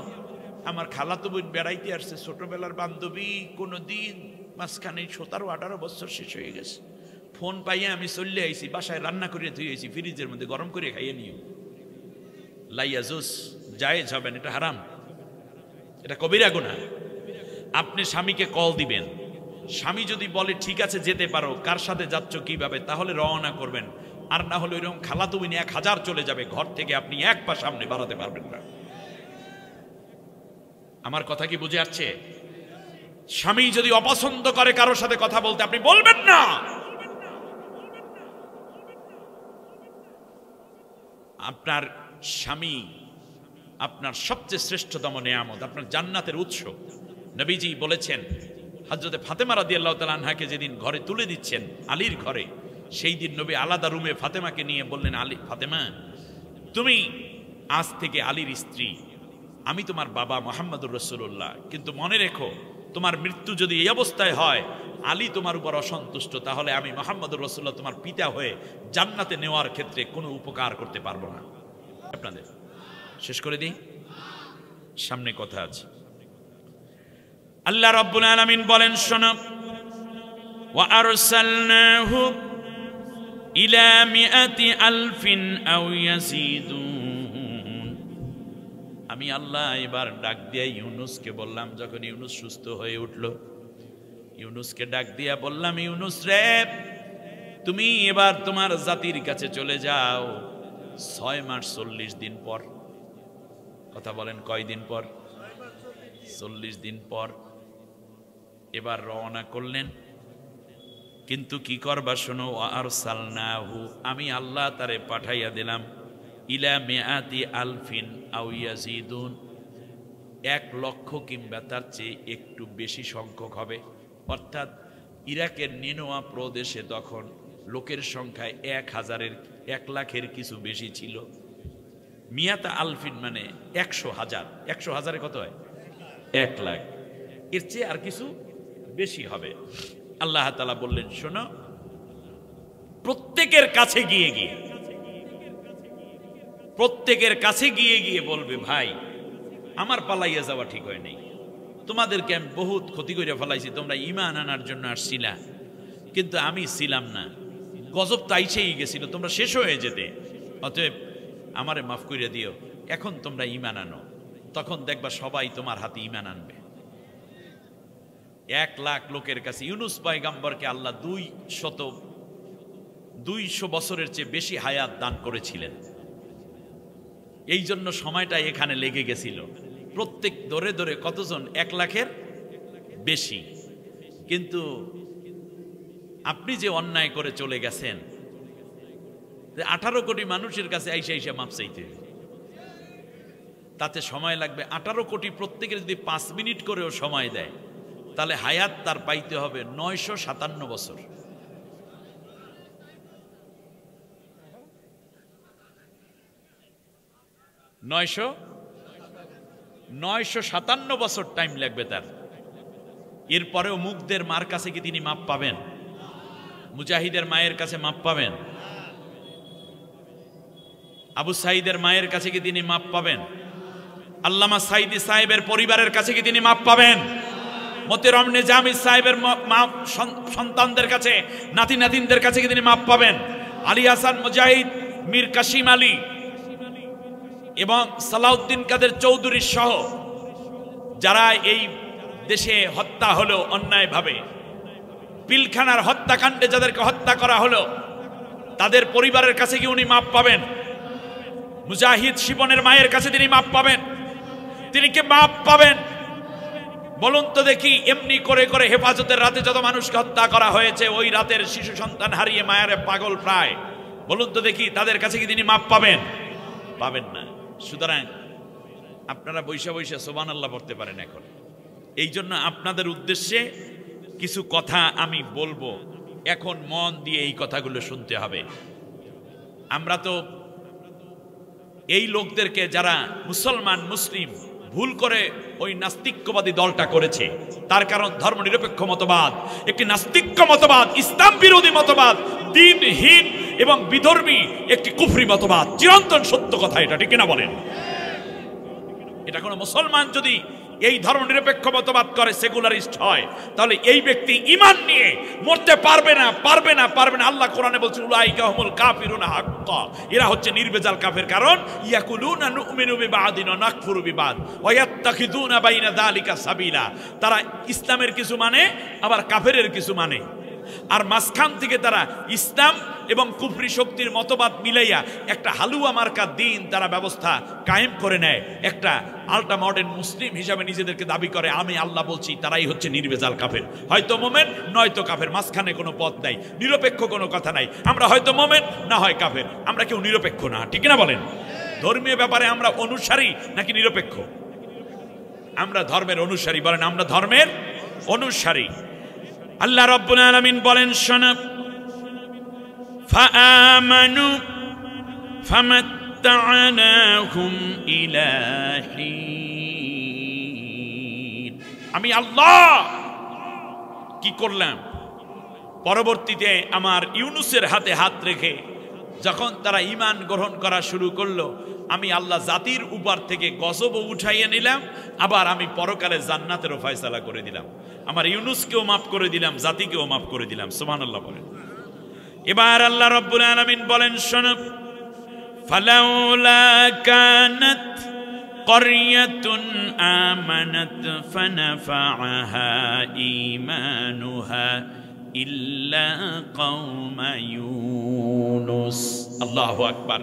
Speaker 1: আমার খালাতো বোন বেড়াইতে আসছে, ছোটবেলার বান্ধবী, কোনোদিন মাঝখানে 17-18 বছর শেষ হয়ে গেছে, ফোন পাইয়া আমি চলে আইছি, বাসায় রান্না করে ধুয়েছি, ফ্রিজের মধ্যে গরম করে খাইয়ে নিও। লাইয়া জুস জায়েজ হবেন, এটা হারাম, এটা কবিরা গুনাহ। আপনি স্বামীকে কল দিবেন, স্বামী যদি বলে ঠিক আছে যেতে পারো, কার সাথে যাচ্ছ কিভাবে, তাহলে রওনা করবেন। আর না হলে ওইরকম খালাতো বোন 1000 চলে যাবে, ঘর থেকে আপনি এক পা সামনে বাড়াতে পারবেন না। আমার কথা কি বুঝে আসছে? স্বামী যদি অপছন্দ করে কারোর সাথে কথা বলতে, আপনি বলবেন না। আপনার স্বামী আপনার সবচেয়ে শ্রেষ্ঠতম নেয়ামত, আপনার জান্নাতের উৎস। নবীজি বলেছেন, হযরতে ফাতেমা রাদিয়াল্লাহু তাআলা আনহাকে যেদিন ঘরে তুলে দিচ্ছেন আলীর ঘরে, সেই দিন নবী আলাদা রুমে ফাতেমাকে নিয়ে বললেন, আলী, ফাতেমা তুমি আজ থেকে আলীর স্ত্রী, আমি তোমার বাবা মুহাম্মদুর রাসূলুল্লাহ, কিন্তু মনে রেখো তোমার মৃত্যু যদি এই অবস্থায় হয়, আলী তোমার উপর অসন্তুষ্ট, তাহলে আমি মুহাম্মদুর রাসূলুল্লাহ তোমার পিতা হয়ে জান্নাতে নেওয়ার ক্ষেত্রে কোনো উপকার করতে পারবো না। আপনাদের শেষ করে দিই, সামনে কথা আছে। আল্লাহ রাব্বুল আলামিন বলেন, শোনো, ওয়া আরসালনাহু ইলা মিআতি আলফিন আও ইয়াজিদুন। আমি আল্লাহ এবার ডাক দিয়ে ইউনুসকে বললাম, যখন ইউনুস সুস্থ হয়ে উঠল, ইউনুসকে ডাক দিয়া বললাম, ইউনুস রে, তুমি এবার তোমার জাতির কাছে চলে যাও। 6 মাস 40 দিন পর, কথা বলেন কয়দিন পর? 40 দিন পর এবার রওনা করলেন। কিন্তু কি করবা শোনো, আরসালনাহু, আমি আল্লাহ তারে পাঠাইয়া দিলাম, ইলা মিআতি আলফিন আও ইয়াজিদুন, 1 লক্ষ কিংবা তার চেয়ে একটু বেশি সংখ্যক হবে। অর্থাৎ ইরাকের নিনোয়া প্রদেশে তখন লোকের সংখ্যা 1 লাখের কিছু বেশি ছিল। মিয়াতা আলফিন মানে 100,000, 100,000 কত হয়? 1 লাখ, এর চেয়ে আর কিছু বেশি হবে। আল্লাহ তাআলা বললেন, শোনো, প্রত্যেকের কাছে গিয়ে বলবে, ভাই আমার পালাইয়া যাওয়া ঠিক হয় নাই, তোমাদেরকে আমি বহুত ক্ষতি করে ফেলাইছি, তোমরা ঈমান আনার জন্য আসছিলা, কিন্তু আমি ছিলাম না, গজব তো আইসেই গেছিল, তোমরা শেষ হয়ে যেতে, অতএব আমারে মাফ করে দিও, এখন তোমরা ঈমান আনো। তখন দেখবা সবাই তোমার হাতে ঈমান আনবে। 1 লাখ লোকের কাছে ইউনুস পয়গম্বরকে আল্লাহ 200 200 বছরের চেয়ে বেশি হায়াত দান করেছিলেন। এই জন্য সময়টা এখানে লেগে গেছিল। প্রত্যেক ধরে ধরে কতজন? 1 লাখের বেশি। কিন্তু আপনি যে অন্যায় করে চলে গেছেন, 18 কোটি মানুষের কাছে আইসা মাপ চাইতে, তাতে সময় লাগবে 18 কোটি। প্রত্যেকের যদি 5 মিনিট করেও সময় দেয়, তাহলে হায়াত তার পাইতে হবে 957 বছর। 957 বছর টাইম লাগবে তার। এরপরেও মুগ্ধের মার কাছে কি তিনি মাপ পাবেন? মুজাহিদের মায়ের কাছে মাপ পাবেন? আবু সাইদের মায়ের কাছে কি তিনি মাপ পাবেন? আল্লামা সাইদি সাহেবের পরিবারের কাছে কি তিনি মাপ পাবেন? মতিরাম নিজামী সাহেবের সন্তানদের কাছে, নাতি নাতিনদের কাছে কি তিনি মাপ পাবেন? আলী হাসান মুজাহিদ, মীর কাসিম আলী এবং সালাউদ্দিন কাদের চৌধুরী সহ যারা এই দেশে হত্যা হলো অন্যায়ভাবে, পিলখানার হত্যাকাণ্ডে যাদেরকে হত্যা করা হলো, তাদের পরিবারের কাছে কি উনি মাপ পাবেন? মুজাহিদ শিবনের মায়ের কাছে তিনি মাপ পাবেন? তিনি কি মাপ পাবেন? বলুন তো দেখি। এমনি করে করে হেফাজতের রাতে যত মানুষকে হত্যা করা হয়েছে, ওই রাতের শিশু সন্তান হারিয়ে মায়ের পাগল প্রায়, বলুন তো দেখি তাদের কাছে কি তিনি মাপ পাবেন? পাবেন না। সুতরাং আপনারা বৈশা বৈশা সুবহানাল্লাহ পড়তে পারেন এখন। এই জন্য আপনাদের উদ্দেশ্যে কিছু কথা আমি বলবো, এখন মন দিয়ে এই কথাগুলো শুনতে হবে। আমরা তো এই লোকদেরকে, যারা মুসলমান মুসলিম ভুল করে ওই নাস্তিক্যবাদী দলটা করেছে, তার কারণ ধর্মনিরপেক্ষ মতবাদ একটি নাস্তিক্য মতবাদ, ইসলাম বিরোধী মতবাদ, দ্বীনহীন এবং বিধর্মী একটি কুফরি মতবাদ। চিরন্তন সত্য কথা এটা, ঠিক কিনা বলেন? এটা কোনো মুসলমান যদি এই ধর্মনিরপেক্ষ মতবাদ করে, সেকুলারিস্ট হয়, তাহলে এই ব্যক্তি ঈমান নিয়ে মরতে পারবে না, পারবে না, পারবে না। আল্লাহ কোরআনে বলছেন উলাইকা হুমুল কাফিরুনা হাক্কা, এরা হচ্ছে নির্ভেজাল কাফের। কারণ ইয়াকুলুনা নুমিনু বিবাদিন ওয়া নাকফুরু বিবাদ ওয়া ইয়াত্তাখিযুনা বাইনা যালিকা সাবিলা, তারা ইসলামের কিছু মানে আবার কাফেরের কিছু মানে, আর মাঝখান থেকে তারা ইসলাম এবং কুফরি শক্তির মতবাদ মিলাইয়া একটা হালুয়া মার্কা দিন তারা ব্যবস্থা কায়েম করে নেয়। একটা আল্ট্রা মডার্ন মুসলিম হিসাবে নিজেদেরকে দাবি করে। আমি আল্লাহ বলছি, তারাই হচ্ছে নির্ভেজাল কাফের। হয়তো মোমেন নয়তো কাফের, মাঝখানে কোনো পথ নাই, নিরপেক্ষ কোনো কথা নাই। আমরা হয়তো মোমেন, না হয় কাফের, আমরা কেউ নিরপেক্ষ না, ঠিক না বলেন? ধর্মীয় ব্যাপারে আমরা অনুসারী নাকি নিরপেক্ষ? আমরা ধর্মের অনুসারী। বলেন আমরা ধর্মের অনুসারী। আল্লাহ রাব্বুল আলামিন বলেন, শোনো, ফাআমানু ফামাত্তা'নাহুম ইলা হিন। আমি আল্লাহ কি করলাম? পরবর্তীতে আমার ইউনুসের হাতে হাত রেখে যখন তারা ঈমান গ্রহণ করা শুরু করলো, আমি আল্লাহ জাতির উপর থেকে গজবও উঠাইয়ে নিলাম, আবার আমি পরকালে জান্নাতেরও ফয়সালা করে দিলাম। আমার ইউনুসকেও মাফ করে দিলাম, জাতিকেও মাফ করে দিলাম। সুবহানাল্লাহ বলেন। এবার আল্লাহ রাব্বুল আলামিন বলেন, শোনো, ফালাউলা কানাত ক্বরিয়াতুন আমানাত ফানাফাআহা ঈমানুহা ইল্লা কওমা ইউনুস। আল্লাহু আকবার।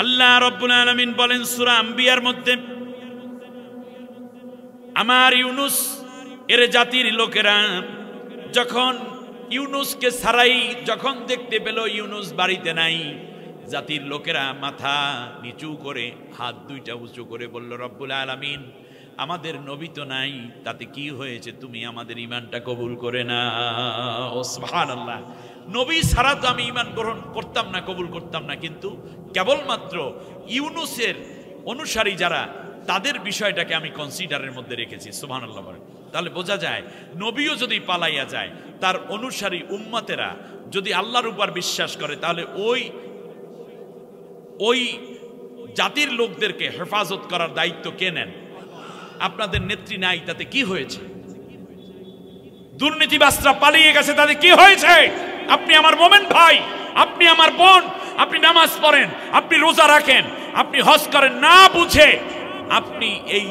Speaker 1: আল্লাহ রাব্বুল আলামিন বলেন সূরা আম্বিয়ার মধ্যে, আমার ইউনুস এর জাতির লোকেরা যখন ইউনুসকে ছাড়াই যখন দেখতে পেল ইউনুস বাড়িতে নাই, জাতির লোকেরা মাথা নিচু করে হাত দুইটা উঁচু করে বলল, রব্বুল আলামিন, আমাদের নবী তো নাই, তাতে কি হয়েছে? তুমি আমাদের ঈমানটা কবুল করে নাও। সুবহানাল্লাহ। নবী ছাড়া তো আমি ঈমান গ্রহণ করতাম না, কবুল করতাম না, কিন্তু কেবলমাত্র ইউনুসের অনুসারী যারা, তাদের বিষয়টাকে আমি কনসিডারের মধ্যে রেখেছি। সুবহানাল্লাহ বলেন। তাহলে বোঝা যায়, নবীও যদি পালাইয়া যায়, তার অনুসারী উম্মতেরা যদি আল্লাহর উপর বিশ্বাস করে, তাহলে ওই জাতির লোকদেরকে হেফাজত করার দায়িত্ব কে নেন? আপনাদের নেত্রী নাই, তাতে কি হয়েছে? দুর্নীতিবাজরা পালিয়ে গেছে, তাতে কি হয়েছে? আপনি আমার মোমেন ভাই, আপনি আমার বোন, আপনি নামাজ পড়েন, আপনি রোজা রাখেন, আপনি হজ করেন, না বুঝে আপনি এই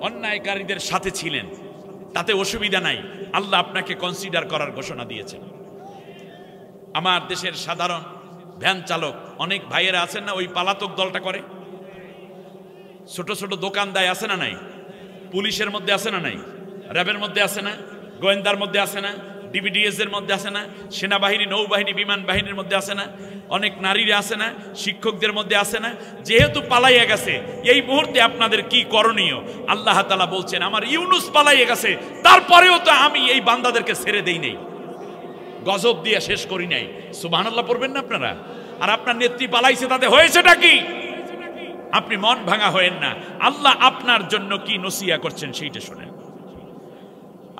Speaker 1: অন্যায়কারীদের সাথে ছিলেন, তাতে অসুবিধা নাই। আল্লাহ আপনাকে কনসিডার করার ঘোষণা দিয়েছেন। আমার দেশের সাধারণ ভ্যান চালক অনেক ভাইয়েরা আছেন না, ওই পালাতক দলটা করে, ছোট ছোট দোকান দেয়, আছে না নাই? পুলিশের মধ্যে আছে না নাই? র্যাবের মধ্যে আছে না? গোয়েন্দার মধ্যে আছে না? ডিবিডিএস এর মধ্যে আছে না? সেনাবাহিনী, নৌবাহিনী, বিমান বাহিনীর মধ্যে আছে না? অনেক নারীরা আছে না? শিক্ষকদের মধ্যে আছে না? যেহেতু পালাইয়া গেছে, এই মুহূর্তে আপনাদের কি করণীয়? আল্লাহ তাআলা বলছেন, আমার ইউনুস পালাইয়া গেছে, তারপরেও তো আমি এই বান্দাদেরকে ছেড়ে দেই নাই, গজব দিয়ে শেষ করি নাই। সুবহানাল্লাহ পড়বেন না আপনারা? আর আপনার নেত্রী পালাইছে, তাতে হয়েছেটা কি? আপনি মন ভাঙা হয়েন না। আল্লাহ আপনার জন্য কি নসিহত করছেন সেইটা শুনেন।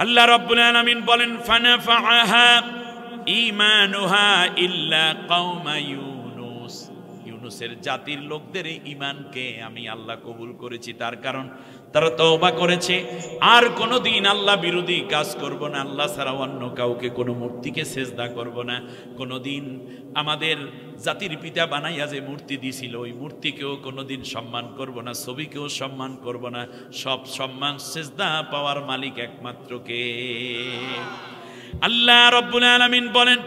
Speaker 1: আল্লাহ রাব্বুল আলামিন বলেন, ফানাফাআহা ঈমানুহা ইল্লা কওমা ইউনুস। ইউনুসের জাতির লোকদের ঈমানকে আমি আল্লাহ কবুল করেছি, তার কারণ তারা তওবা করেছে। আর কোনোদিন আল্লাহ বিরোধী কাজ করব না, আল্লাহ ছাড়া অন্য কাউকে, কোনো মূর্তিকে সেজদা করব না। কোনোদিন আমাদের জাতির পিতা বানাইয়া যে মূর্তি দিছিল, ওই মূর্তিকেও কোনোদিন সম্মান করব না, ছবিকেও সম্মান করব না। সব সম্মান সেজদা পাওয়ার মালিক একমাত্র কে? আল্লাহ রাব্বুল আলামিন বলেন,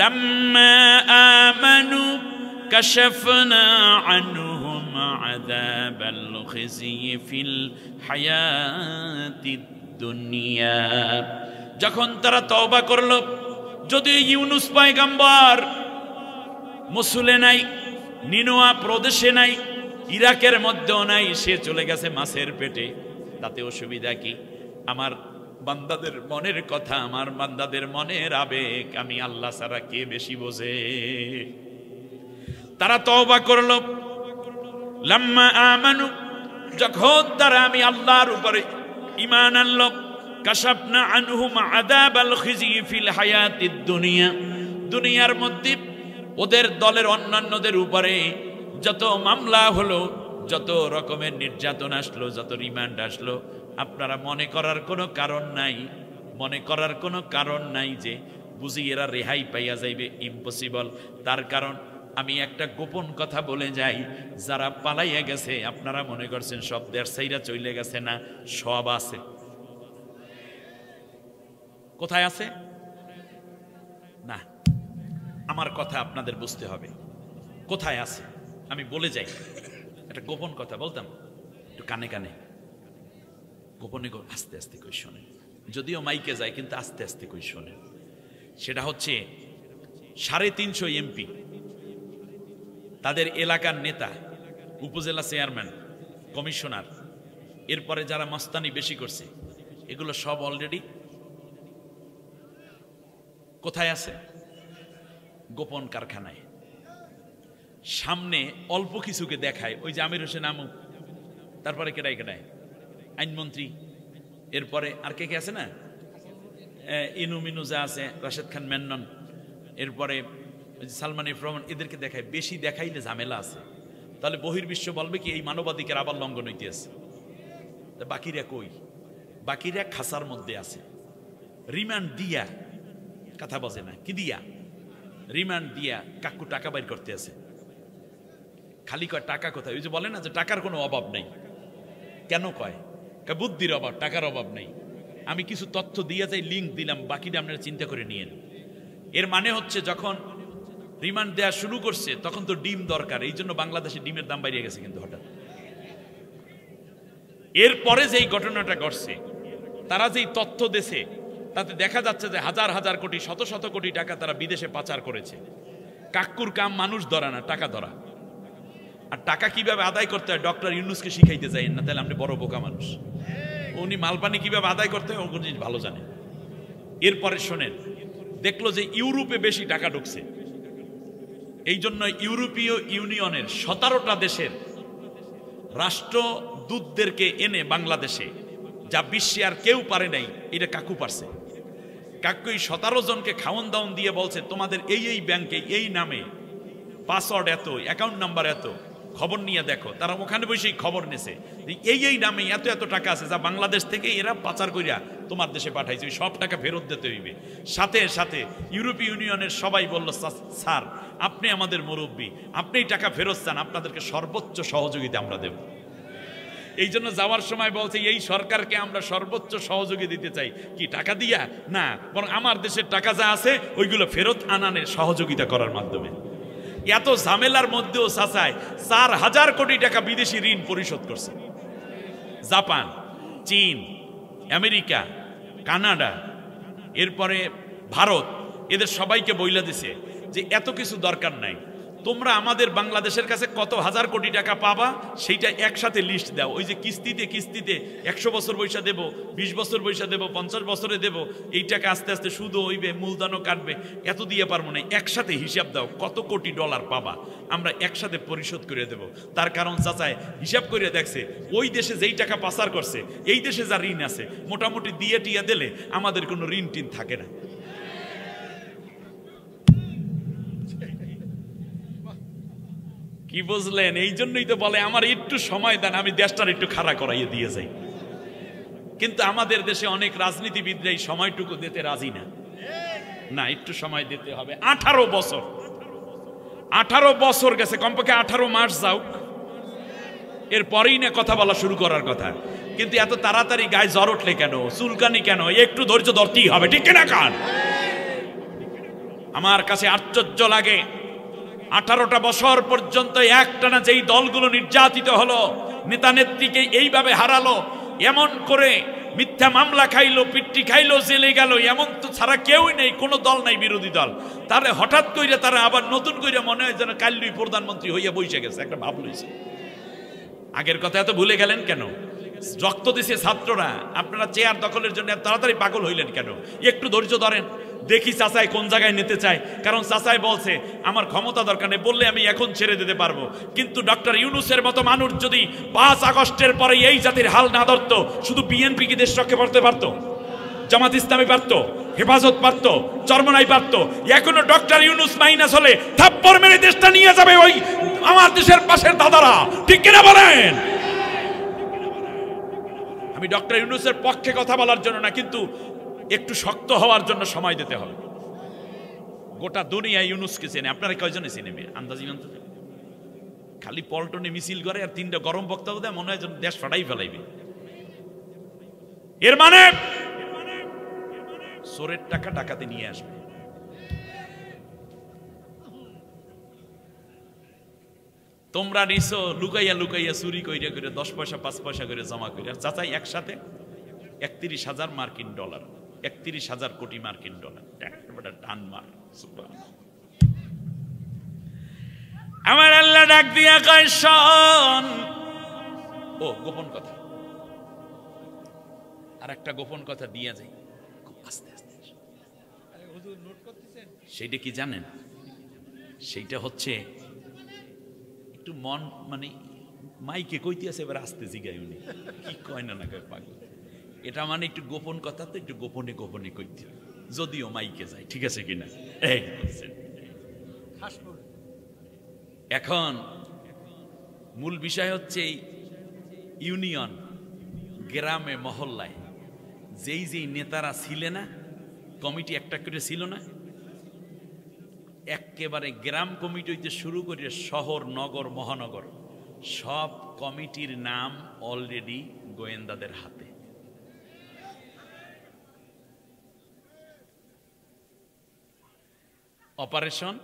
Speaker 1: লাম্মা আমানু কাশাফনা আনহুম আযাবাল খিজি ফিল হায়াতিদ দুনিয়া। যখন তারা তওবা করলো, যদি ইউনুস পয়গম্বর মসুলে নাই, নিনোয়া প্রদেশে নাই, ইরাকের মধ্যেও নাই, সে চলে গেছে মাছের পেটে, তাতে অসুবিধা কি? আমার বান্দাদের মনের কথা, আমার বান্দাদের মনের আবেগ আমি আল্লাহ ছাড়া কে বেশি বোঝে? তারা তওবা করলো, লাম্মা আমানু, যখন তারা আমি আল্লাহর উপরে ঈমান আনলো, কাশাফনা আনহুম আযাবাল খিজি ফিল হায়াতিদ দুনিয়া, দুনিয়ার মধ্যে ওদের দলের অন্যান্যদের উপরে যত মামলা হলো, যত রকমের নির্যাতন আসলো, যত রিমান্ড আসলো, আপনারা মনে করার কোনো কারণ নাই, মনে করার কোনো কারণ নাই যে বুঝি এরা রেহাই পাইয়া যাইবে। ইম্পসিবল। তার কারণ আমি একটা গোপন কথা বলে যাই, যারা পালাইয়া গেছে আপনারা মনে করছেন সব দেড় সাইরা চলে গেছে, না, সব আছে। কোথায় আছে? না, আমার কথা আপনাদের বুঝতে হবে, কোথায় আছে আমি বলে যাই। একটা গোপন কথা বলতাম, একটু কানে কানে গোপনে আস্তে আস্তে কই শোনেন, যদিও মাইকে যায় কিন্তু আস্তে আস্তে কই শোনেন। সেটা হচ্ছে 350 এমপি, তাদের এলাকার নেতা, উপজেলা চেয়ারম্যান, কমিশনার, এরপরে যারা মস্তানি বেশি করছে, এগুলো সব অলরেডি কোথায় আছে? গোপন কারখানায়। সামনে অল্প কিছুকে দেখায়, ওই যে আমির হোসেন আমু, তারপরে কেডায় কেডায় আইনমন্ত্রী, এরপরে আর কে কে আছে না, ইনু মিনু যা আছে, রাশেদ খান মেনন, এরপরে সালমান এফ রহমান, এদেরকে দেখায়। বেশি দেখাইলে ঝামেলা আছে, তাহলে বহির্বিশ্ব বলবে কি এই মানবাধিকার আবার লঙ্ঘন হইতে আছে। বাকিরা কই? বাকিরা খাসার মধ্যে আছে, রিমান্ড দিয়া, কথা বজে না কি দিয়া, রিমান্ড দিয়া কাকু টাকা বাইর করতে আছে। খালি কয় টাকা কোথায়? ওই যে বলে না যে টাকার কোনো অভাব নেই। কেন কয়? বুদ্ধির অভাব, টাকার অভাব নেই। আমি কিছু তথ্য দিয়ে যাই, লিঙ্ক দিলাম, বাকিটা আপনারা চিন্তা করে নিয়েন। এর মানে হচ্ছে যখন রিমান্ড দেওয়া শুরু করছে তখন তো ডিম দরকার, এই জন্য বাংলাদেশে ডিমের দাম বাড়িয়ে গেছে কিন্তু হঠাৎ। এরপরে যেই ঘটনাটা ঘটছে, তারা যেই তথ্য দেশে, তাতে দেখা যাচ্ছে যে হাজার হাজার কোটি, শত শত কোটি টাকা তারা বিদেশে পাচার করেছে। কাক্কুর কাম মানুষ ধরা না, টাকা ধরা। আর টাকা কিভাবে আদায় করতে হয় ডক্টর ইউনুসকে শিখাইতে যাই না, তাহলে আপনি বড় বোকা মানুষ। উনি মালপানি কিভাবে আদায় করতে হয় ওগুলো জিনিস ভালো জানে। এরপরে শোনেন, দেখলো যে ইউরোপে বেশি টাকা ঢুকছে, এই জন্য ইউরোপীয় ইউনিয়নের 17টা দেশের রাষ্ট্রদূতদেরকে এনে বাংলাদেশে, যা বিশ্বে আর কেউ পারে নাই, এটা কাকু পারছে। কাকু এই 17 জনকে খাওয়ন দাওয়ন দিয়ে বলছে তোমাদের এই এই ব্যাংকে এই নামে পাসওয়ার্ড এত, অ্যাকাউন্ট নাম্বার এত, খবর নিয়ে দেখো। তারা ওখানে বসেই খবর নেছে এই এই নামে এত এত টাকা আছে, যা বাংলাদেশ থেকে এরা পাচার করিয়া তোমার দেশে পাঠাইছে, সব টাকা ফেরত দিতে হইবে। সাথে সাথে ইউরোপীয় ইউনিয়নের সবাই বলল, স্যার আপনি আমাদের মুরব্বী, আপনি টাকা ফেরত চান, আপনাদেরকে সর্বোচ্চ সহযোগিতা আমরা দেব। এই জন্য যাওয়ার সময় বলছে এই সরকারকে আমরা সর্বোচ্চ সহযোগী দিতে চাই। কি টাকা দিয়া না, বরং আমার দেশের টাকা যা আছে ওইগুলো ফেরত আনানের সহযোগিতা করার মাধ্যমে। এত ঝামেলার মধ্যেও চাচায় 4,000 কোটি টাকা বিদেশি ঋণ পরিশোধ করছে। জাপান, চীন, আমেরিকা, কানাডা, এরপরে ভারত, এদের সবাইকে বইলা দিছে যে এত কিছু দরকার নাই, তোমরা আমাদের বাংলাদেশের কাছে কত হাজার কোটি টাকা পাবা সেইটা একসাথে লিস্ট দাও। ওই যে কিস্তিতে কিস্তিতে 100 বছর পয়সা দেব, 20 বছর পয়সা দেব, 50 বছরে দেব, এই টাকা আস্তে আস্তে সুদও হইবে, মূলধনও কাটবে, এত দিয়ে পারবো না, একসাথে হিসাব দাও কত কোটি ডলার পাবা, আমরা একসাথে পরিশোধ করে দেব। তার কারণ চাচায় হিসাব করে দেখছে ওই দেশে যেই টাকা পাচার করছে এই দেশে যা ঋণ আছে মোটামুটি দিয়ে টিয়া দিলে আমাদের কোনো ঋণ টিন থাকে না। কি বুঝলেন? এই জন্যই তো বলে আমার একটু সময় দেন, আমি দেশটার একটু খাড়া করাইয়ে দিয়ে যাই। কিন্তু আমাদের দেশে অনেক রাজনীতিবিদরা এই সময়টুকু দিতে রাজি না। না, একটু সময় দিতে হবে। 18 বছর গেছে, কমপক্ষে 18 মাস যাও, এরপরেই না কথা বলা শুরু করার কথা। কিন্তু এত তাড়াতাড়ি গায়ে জ্বর উঠলে কেন, চুলকানি কেন? একটু ধৈর্য ধরতেই হবে, ঠিক কিনা কান? আমার কাছে আশ্চর্য লাগে 18টা বছর পর্যন্ত একটানা যেই দলগুলো নির্যাতিত হলো, নেতা নেত্রীকে এইভাবে হারালো, এমন করে মিথ্যা মামলা খাইলো, পিট্টি খাইলো, জেলে গেল, এমন তো ছাড়া কেউই নেই, কোনো দল নাই বিরোধী দল। তাহলে হঠাৎ করে তারা আবার নতুন করে মনে হয় যেন কাল্লুই প্রধানমন্ত্রী হইয়া বসে গেছে, একটা ভাব লইছে। আগের কথা এত ভুলে গেলেন কেন? রক্ত দিছে ছাত্ররা, আপনারা চেয়ার দখলের জন্য তাড়াতাড়ি পাগল হইলেন কেন? একটু ধৈর্য ধরেন, দেখি চাচাই কোন জায়গায় নিতে চায়। কারণ চাচাই বলছে আমার ক্ষমতা দরকার নেই, বললে আমি এখন ছেড়ে দিতে পারবো। কিন্তু ডক্টর ইউনূসের মতো মানুষ যদি 5 আগস্টের পরে এই জাতির হাল না ধরত, শুধু বিএনপি কি দেশ রক্ষা করতে পারত? জামাত ইসলামী পারত, হেফাজত পারত, চরমনাই পারত। এখনো ডক্টর ইউনূস মাইনাস হলে থাপ্পড় মেরে দেশটা নিয়ে যাবে ওই আমার দেশের পাশের দাদারা, ঠিক কিনা বলেন? আমি ডক্টর ইউনূসের পক্ষে কথা বলার জন্য না, কিন্তু একটু শক্ত হওয়ার জন্য সময় দিতে হবে। গোটা দুনিয়া ইউনূসকে চেনে, আপনারা কয়জনে চিনেবে আন্দাজি? খালি পল্টনে মিছিল করে আর 3টা গরম বক্তব্য দেয়, মনে হয় যেন দেশ ফাটাই ফেলাইবে। এর মানে চোরের টাকা ডাকাতে নিয়ে আসবে। তোমরা নিছো লুকাইয়া লুকাইয়া, চুরি কইরা করে 10 পয়সা 5 পয়সা করে জমা করে, আর চাচাই একসাথে 31,000 মার্কিন ডলার, 31,000 কোটি মার্কিন ডলার টান মার। আমার আল্লাহ ডাক দিয়া কয় শোন, ও গোপন কথা, আর একটা গোপন কথা দিয়া যাই, আস্তে আস্তে। সেইটা কি জানেন? সেইটা হচ্ছে একটু মন, মানে মাইকে কইতে আছে, এবার আস্তে জিগাই উনি কি কয় না কয় পাগল। এটা মানে একটু গোপন কথা, তো একটু গোপনে গোপনে কইতে, যদিও মাইকে যায়, ঠিক আছে কিনা? এই এখন মূল বিষয় হচ্ছে ইউনিয়ন, গ্রামে মহল্লায় যেই যেই নেতারা ছিলেন না, কমিটি একটা করে ছিল না, একেবারে গ্রাম কমিটি হইতে শুরু করে শহর, নগর, মহানগর, সব কমিটির নাম অলরেডি গোয়েন্দাদের হাতে। Operation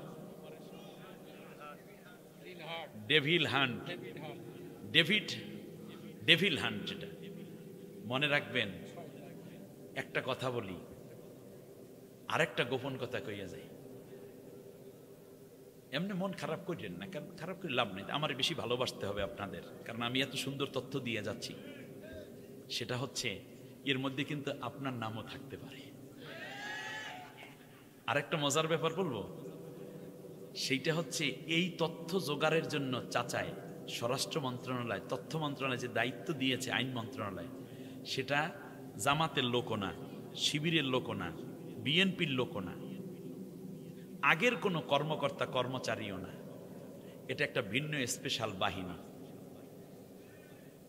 Speaker 1: devil hunt, devil hunt, যেটা মনে রাখবেন। একটা কথা বলি, আরেকটা গোপন কথা কইয়া যায়, এমনি মন খারাপ করেন না, কারণ খারাপ করে লাভ নেই। আমার বেশি ভালোবাসতে হবে আপনাদের, কারণ আমি এত সুন্দর তথ্য দিয়ে যাচ্ছি। সেটা হচ্ছে এর মধ্যে কিন্তু আপনার নামও থাকতে পারে। আরেকটা মজার ব্যাপার বলবো, সেইটা হচ্ছে এই তথ্য জোগাড়ের জন্য চাচায় স্বরাষ্ট্র মন্ত্রণালয়, তথ্য মন্ত্রণালয় যে দায়িত্ব দিয়েছে, আইন মন্ত্রণালয়, সেটা জামাতের লোকও না, শিবিরের লোকও না, বিএনপির লোকও না, আগের কোনো কর্মকর্তা কর্মচারীও না। এটা একটা ভিন্ন স্পেশাল বাহিনী,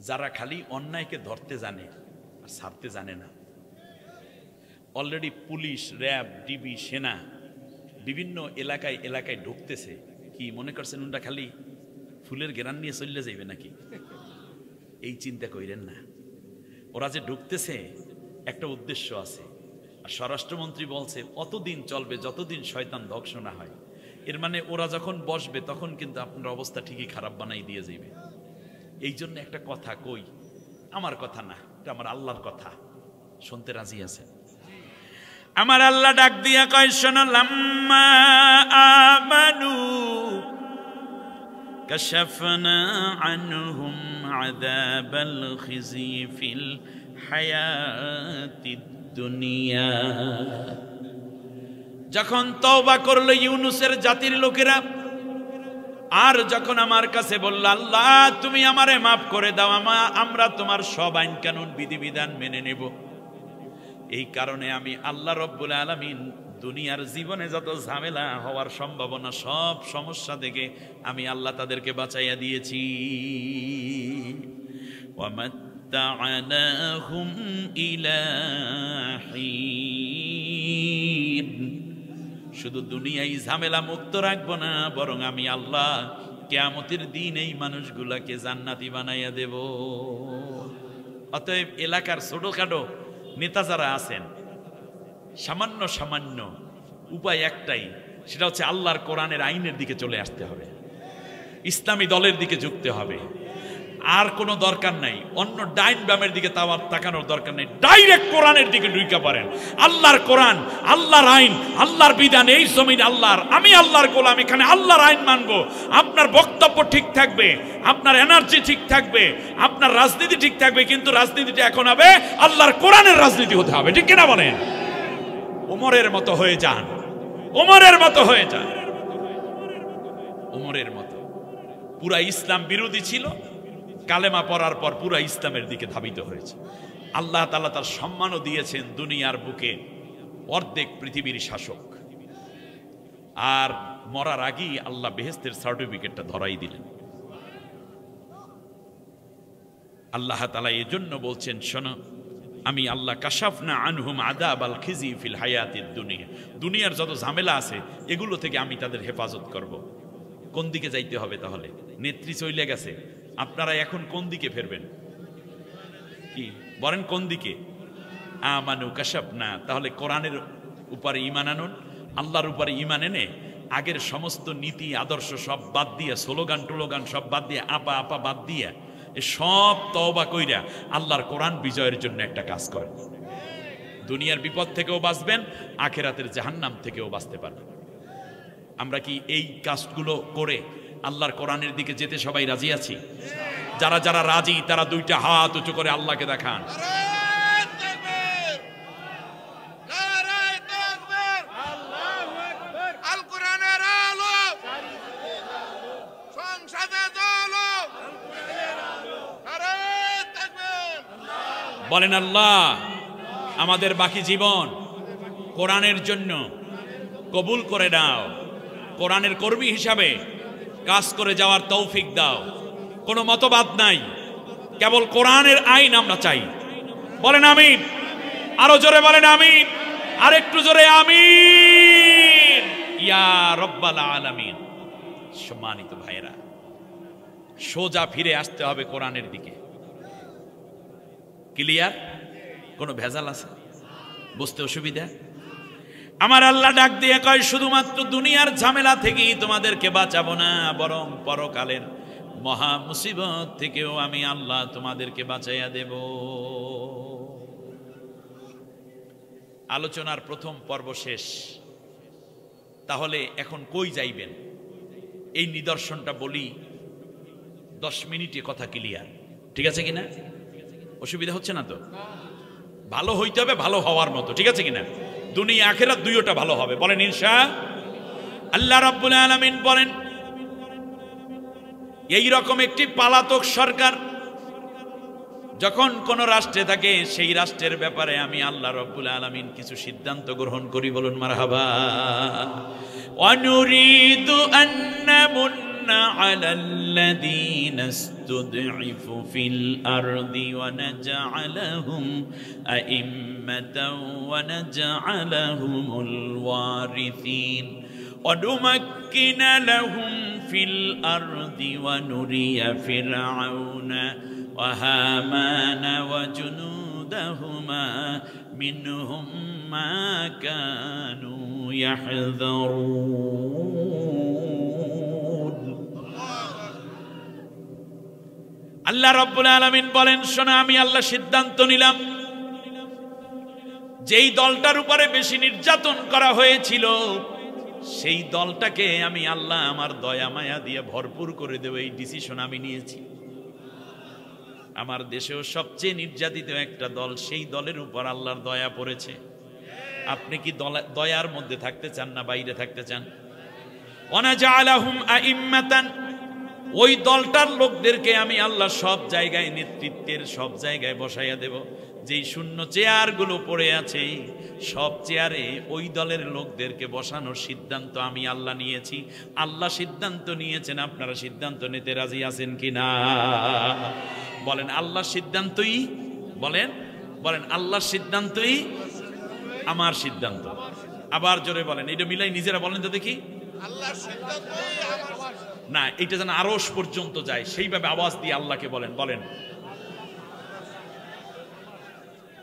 Speaker 1: যারা খালি অন্যায়কে ধরতে জানে আর ছাড়তে জানে না। অলরেডি পুলিশ, র্যাব, ডিবি, সেনা বিভিন্ন এলাকায় এলাকায় ঢুকতেছে। কি মনে করছেন ওরা খালি ফুলের ঘেরান নিয়ে চলে যাইবে নাকি? এই চিন্তা কইরেন না। ওরা যে ঢুকতেছে একটা উদ্দেশ্য আছে, আর স্বরাষ্ট্রমন্ত্রী বলছে অতদিন চলবে যতদিন শয়তান ধ্বংস না হয়। এর মানে ওরা যখন বসবে তখন কিন্তু আপনার অবস্থা ঠিকই খারাপ বানাই দিয়ে যাবে। এই জন্য একটা কথা কই, আমার কথা না, এটা আমার আল্লাহর কথা, শুনতে রাজি আছে? আমার আল্লাহ ডাক দিয়া কয়, শোনো, লাম্মা আমানু কাশাফনা আনহুম আযাবাল খিজি ফিল হায়াতিদ দুনিয়া। যখন তওবা করলো ইউনুসের জাতির লোকেরা, আর যখন আমার কাছে বলল, আল্লাহ তুমি আমারে মাফ করে দাও, আমরা তোমার সব আইন কানুন বিধিবিধান মেনে নেব, এই কারণে আমি আল্লাহ রব্বুল আলামিন দুনিয়ার জীবনে যত ঝামেলা হওয়ার সম্ভাবনা, সব সমস্যা থেকে আমি আল্লাহ তাদেরকে বাঁচাইয়া দিয়েছি। ওয়ামাত্তা'নাহুম ইলা হিন। শুধু দুনিয়ায় ঝামেলা মুক্ত রাখবো না, বরং আমি আল্লাহ কিয়ামতের দিন এই মানুষগুলাকে জান্নাতি বানাইয়া দেব। অতএব এলাকার ছোটখাটো নেতা যারা আছেন, সামান্য সামান্য উপায় একটাই, সেটা হচ্ছে আল্লাহর কোরআনের আইনের দিকে চলে আসতে হবে, ইসলামী দলের দিকে ঝুঁকতে হবে। আর কোনো দরকার নাই অন্য ডাইন বামের দিকে তাকানোর দরকার নেই, ডাইরেক্ট কোরআনের দিকে ঢুকে পারেন। আল্লাহর কোরআন, আল্লাহর আইন, আল্লাহর বিধান, এই জমিন আল্লাহর, আমি আল্লাহর গোলাম, এখানে আল্লাহর আইন মানবো। আপনার বক্তব্য ঠিক থাকবে, আপনার এনার্জি ঠিক থাকবে, আপনার রাজনীতি ঠিক থাকবে, কিন্তু রাজনীতিটা এখন হবে আল্লাহর কোরআনের রাজনীতি হতে হবে, ঠিক কিনা বলেন? ওমরের মতো হয়ে যান, ওমরের মতো হয়ে যান, ওমরের মতো। পুরা ইসলাম বিরোধী ছিল, কালেমা পড়ার পর পুরা ইসলামের দিকে ধাবিত হয়েছে। আল্লাহ তাআলা তার সম্মানও দিয়েছেন দুনিয়ার বুকে অর্ধেক পৃথিবীর শাসক। আর মরার আগেই আল্লাহ বেহেশতের সার্টিফিকেটটা ধরাই দিলেন। আল্লাহ তাআলা এজন্য বলছেন, শোনো, আমি আল্লাহ কাশাফনা আনহুম আযাবাল খিজি ফিল হায়াতিদ দুনিয়া। দুনিয়ার যত ঝামেলা আছে এগুলো থেকে আমি তাদের হেফাজত করব। কোন দিকে যাইতে হবে তাহলে? নেত্রী চলে গেছে, আপনারা এখন কোন দিকে ফেরবেন? কি বলেন, কোন দিকে? আমানু কাশাফনা, তাহলে কোরআনের উপরে ঈমান আনুন, আল্লাহর উপরে ঈমান এনে আগের সমস্ত নীতি আদর্শ সব বাদ দিয়ে, স্লোগান টোলোগান সব বাদ দিয়ে, আপা আপা বাদ দিয়ে, সব তওবা কইরা আল্লাহর কোরআন বিজয়ের জন্য একটা কাজ করেন। দুনিয়ার বিপদ থেকেও বাঁচবেন, আখিরাতের জাহান্নাম থেকেও বাঁচতে পারবেন। আমরা কি এই কাজগুলো করে আল্লাহর কোরআনের দিকে যেতে সবাই রাজি আছি? যারা যারা রাজি তারা দুইটা হাত উঁচু করে আল্লাহকে দেখান। বলেন, আল্লাহ আমাদের বাকি জীবন কোরআনের জন্য কবুল করে দাও, কোরআনের কর্মী হিসাবে কাজ করে যাওয়ার তৌফিক দাও। কোনো মতবাদ নাই, কেবল কোরআনের আইন আমরা চাই। বলেন আমিন, আরো জোরে বলেন আমিন, আর একটু জোরে আমিন। ইয়া রব্বাল আলামিন। সম্মানিত ভাইয়েরা, সোজা ফিরে আসতে হবে কোরআনের দিকে। ক্লিয়ার? কোনো ভেজাল আছে? বুঝতে অসুবিধা? আমার আল্লাহ ডাক দিয়ে কয়, শুধুমাত্র দুনিয়ার ঝামেলা থেকেই তোমাদেরকে বাঁচাবো না, বরং পরকালের মহা মুসিবত থেকেও আমি আল্লাহ তোমাদেরকে বাঁচাইয়া দেব। আলোচনার প্রথম পর্ব শেষ। তাহলে এখন কই যাইবেন? এই নিদর্শনটা বলি, 10 মিনিটে কথা ক্লিয়ার, ঠিক আছে কিনা? অসুবিধা হচ্ছে না তো? ভালো হইতে হবে, ভালো হওয়ার মতো, ঠিক আছে কিনা? দুনিয়া আখিরাত দুইটা ভালো হবে, বলেন ইনশাআল্লাহ। রাব্বুল আলামিন বলেন, এই রকম একটি পালাতক সরকার যখন কোন রাষ্ট্রে থাকে, সেই রাষ্ট্রের ব্যাপারে আমি আল্লাহ রাব্বুল আলামিন কিছু সিদ্ধান্ত গ্রহণ করি। বলুন মারহাবা। ওয়ানুরিদু আন্নামুন্না আলাল্লাযীনা ইসতুদঈফু ফিল আরদি ওয়া নাজআলাহুম আইম্মাতাও ওয়া নাজআলাহুমুল ওয়ারিসিন ونمكن لهم في الأرض ونري فرعون وهامان وجنودهما منهم ما كانوا يحذرون আল্লাহ রাব্বুল আলামিন বলেন, শোনো আমি আল্লাহ সিদ্ধান্ত নিলাম যেই দলটার উপরে বেশি নির্যাতন করা হয়েছিল সেই দলটাকে আমি আল্লাহ আমার দয়া মায়া দিয়ে ভরপুর করে দেব, এই ডিসিশন আমি নিয়েছি। আমার দেশেও সবচেয়ে নির্যাতিত একটা দল, সেই দলের উপর আল্লাহর দয়া পড়েছে। আপনি কি দয়ার মধ্যে থাকতে চান না বাইরে থাকতে চান? ওয়ানাজআলাহুম আইম্মাতান, ওই দলটার লোকদেরকে আমি আল্লাহ সব জায়গায় নেতৃত্বের সব জায়গায় বসাইয়া দেব। যেই শূন্য চেয়ারগুলো পড়ে আছে সব চেয়ারে ওই দলের লোকদেরকে বসানোর সিদ্ধান্ত আমি আল্লাহ নিয়েছি। আল্লাহ সিদ্ধান্ত নিয়েছেন, আপনারা সিদ্ধান্ত নিতে রাজি আছেন কিনা? বলেন আল্লাহর সিদ্ধান্তই, বলেন বলেন আল্লাহর সিদ্ধান্তই আমার সিদ্ধান্ত। আবার জোরে বলেন, এটা মিলাই নিজেরা বলেন তো দেখি। আল্লাহর সিদ্ধান্তই আমার, না এটা যেন আরশ পর্যন্ত যায় সেইভাবে আওয়াজ দিয়ে আল্লাহকে বলেন, বলেন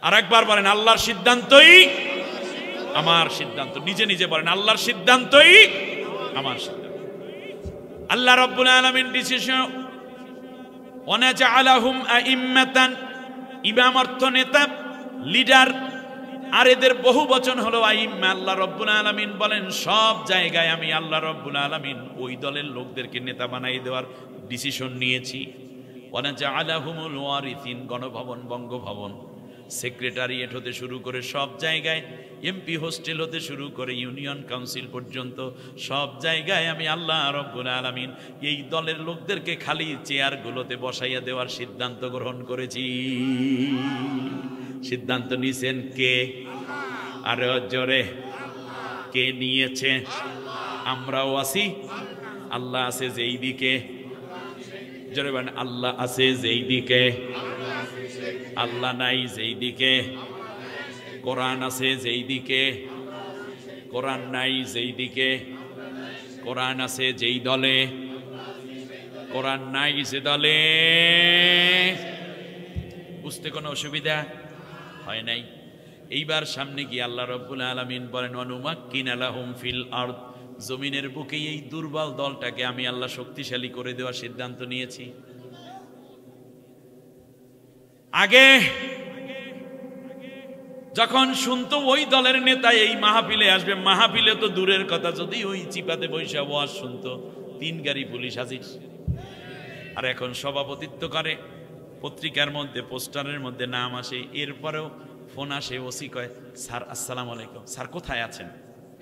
Speaker 1: আর একবার বলেন আল্লাহর সিদ্ধান্তই আমার সিদ্ধান্ত। নিজে নিজে বলেন আল্লাহর সিদ্ধান্তই আমার সিদ্ধান্ত। আল্লাহ রাব্বুল আলামিন ডিসিশন, ওয়ানাজআলাহুম আইম্মাতান, ইমাম অর্থ নেতা, লিডার, আর এদের বহু বচন হলো আইম্মা। আল্লাহ রাব্বুল আলামিন বলেন সব জায়গায় আমি আল্লাহ রাব্বুল আলামিন ওই দলের লোকদেরকে নেতা বানাই দেওয়ার ডিসিশন নিয়েছি। ওয়ানাজআলাহুমুল ওয়ারিসিন, গণভবন, বঙ্গভবন, সেক্রেটারিয়েট হতে শুরু করে সব জায়গায়, এমপি হোস্টেল হতে শুরু করে ইউনিয়ন কাউন্সিল পর্যন্ত সব জায়গায় আমি আল্লাহ রাব্বুল আলামিন এই দলের লোকদেরকে খালি চেয়ারগুলোতে বসাইয়া দেওয়ার সিদ্ধান্ত গ্রহণ করেছি। সিদ্ধান্ত নিয়েছেন কে? আরে জোরে, কে নিয়েছে? আমরাও আছি। আল্লাহ আছে যেই দিকে, জোরে বলেন আল্লাহ আছে যেই দিকে, আল্লাহ নাই যেই দিকে, কোরআন আছে যেই দিকে, কোরআন নাই যেই দিকে, কোরআন আছে যেই দলে, কোরআন নাই যে দলে। বুঝতে কোনো অসুবিধা হয় নাই? এইবার সামনে গিয়ে আল্লাহ রাব্বুল আলামিন বলেন, ওয়ানুমাক্কিনা লাহুম ফিল আরদ, জমিনের বুকে এই দুর্বল দলটাকে আমি আল্লাহ শক্তিশালী করে দেওয়ার সিদ্ধান্ত নিয়েছি। আগে যখন শুনতো ওই দলের নেতা এই মাহফিলে আসবে, মাহফিলে তো দূরের কথা, যদি ওই চিপাতে বৈশা ওয়াজ শুনতো 3 গাড়ি পুলিশ হাজির। আর এখন সভাপতিত্ব করে, পত্রিকার মধ্যে পোস্টারের মধ্যে নাম আসে, এরপরেও ফোন আসে, ওসি কয় স্যার আসসালামু আলাইকুম, স্যার কোথায় আছেন?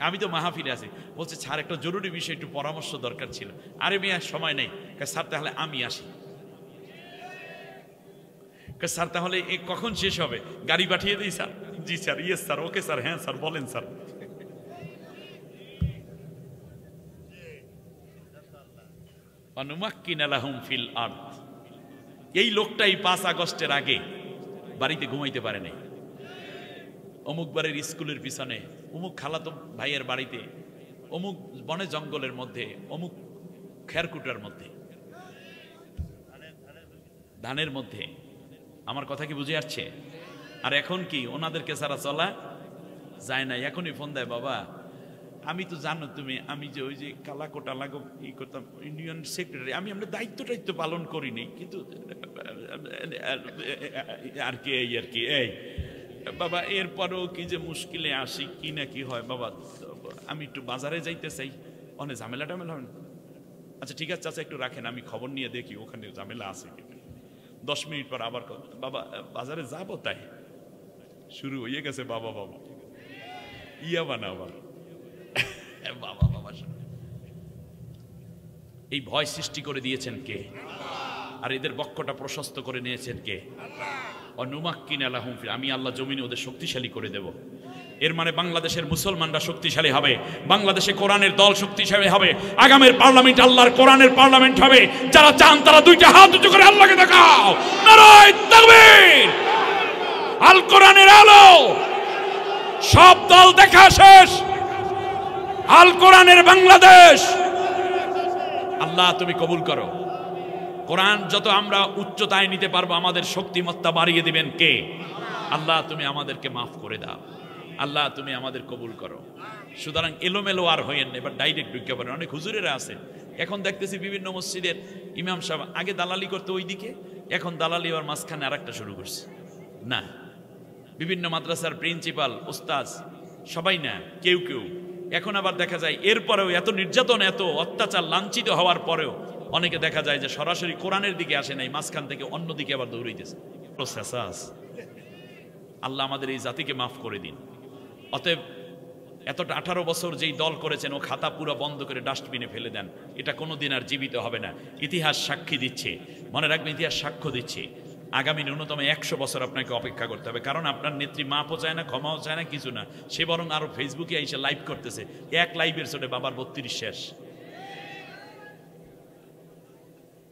Speaker 1: আমি তো মাহফিলে আছি। বলছে স্যার একটা জরুরি বিষয়, একটু পরামর্শ দরকার ছিল। আরে মিয়া সময় নেই। স্যার তাহলে আমি আসি। স্যার তাহলে কখন শেষ হবে? গাড়ি পাঠিয়ে দিই স্যার। জি sir, yes sir, okay sir, হ্যাঁ স্যার, বলেন স্যার। ওয়ানুমাক্কিনা লাহুম ফিল আরদ, এই লোকটাই 5 আগস্টের আগে বাড়িতে ঘুমাইতে পারে নাই। অমুক বাড়ির স্কুলের পিছনে, অমুক খালাতো ভাইয়ের বাড়িতে, অমুক বনে জঙ্গলের মধ্যে, অমুক খেরকুটার মধ্যে, ধানের মধ্যে। আমার কথা কি বুঝে আসছে? আর এখন কি ওনাদেরকে ছাড়া চলা যায় না। এখনই ফোন দেয়, বাবা আমি তো জানো তুমি, আমি যে ওই যে কালাকোটা লাগো ই করতাম ইউনিয়ন সেক্রেটারি, আমি আমরা দায়িত্ব পালন করিনি, কিন্তু আর কি এই আর কি এই বাবা, এরপরেও কি যে মুশকিলে আসি কি না কি হয় বাবা, আমি একটু বাজারে যাইতে চাই, অনেক ঝামেলা টামেলা হয় না। আচ্ছা ঠিক আছে চাচা একটু রাখেন, আমি খবর নিয়ে দেখি ওখানে ঝামেলা আছে কিনা। 10 মিনিট পর আবার বাবা বাজারে যাবো, তাই শুরু হয়ে গেছে বাবা বাবা ইয়া বানা আবার বাবা বাবা। এই ভয় সৃষ্টি করে দিয়েছেন কে? আর এদের বক্ষটা প্রশস্ত করে নিয়েছেন কে? অনুমাক্কিনা লাহুম ফিল, আমি আল্লাহ জমিনে ওদের শক্তিশালী করে দেব। এর মানে বাংলাদেশের মুসলমানরা শক্তিশালী হবে, বাংলাদেশে কোরআনের দল শক্তিশালী হবে, আগামীর পার্লামেন্ট আল্লাহর কোরআনের পার্লামেন্ট হবে। যারা চান তারা 2টা হাত উঁচু করে আল্লাহকে দেখাও, নারায়ে তাকবীর। আল কোরআনের আলো, সব দল দেখা শেষ, আল কোরআনের বাংলাদেশ। আল্লাহ তুমি কবুল করো, কোরআন যত আমরা উচ্চতায় নিতে পারবো আমাদের শক্তিমত্তা বাড়িয়ে দিবেন কে? আল্লাহ তুমি আমাদেরকে মাফ করে দাও, আল্লাহ তুমি আমাদের কবুল করো। সুতরাং এলোমেলো আর হইয়েন না, এবার ডাইরেক্ট ঢুকে পড়েন। অনেক হুজুরেরা আছে, এখন দেখতেছি বিভিন্ন মসজিদের ইমাম সাহেব আগে দালালি করতে ওইদিকে, এখন দালালি আবার মাঝখানে আর একটা শুরু করছে। না, বিভিন্ন মাদ্রাসার প্রিন্সিপাল ওস্তাজ সবাই না, কেউ কেউ এখন আবার দেখা যায় এরপরেও এত নির্যাতন, এত অত্যাচার, লাঞ্ছিত হওয়ার পরেও অনেকে দেখা যায় যে সরাসরি কোরআনের দিকে আসে নাই, মাঝখান থেকে অন্যদিকে আবার দৌড়াইতেছে। আল্লাহ আমাদের এই জাতিকে মাফ করে দিন। অতএব এতটা 18 বছর যেই দল করেছেন ও খাতা পুরো বন্ধ করে ডাস্টবিনে ফেলে দেন, এটা কোনোদিন আর জীবিত হবে না। ইতিহাস সাক্ষী দিচ্ছে, মনে রাখবেন, ইতিহাস সাক্ষ্য দিচ্ছে আগামী ন্যূনতম 100 বছর আপনাকে অপেক্ষা করতে হবে। কারণ আপনার নেত্রী মাপও চায় না, ক্ষমাও চায় না, কিছু না। সে বরং আরো ফেসবুকে এসে লাইভ করতেছে, এক লাইভের চোটে বাবার 32 শেষ,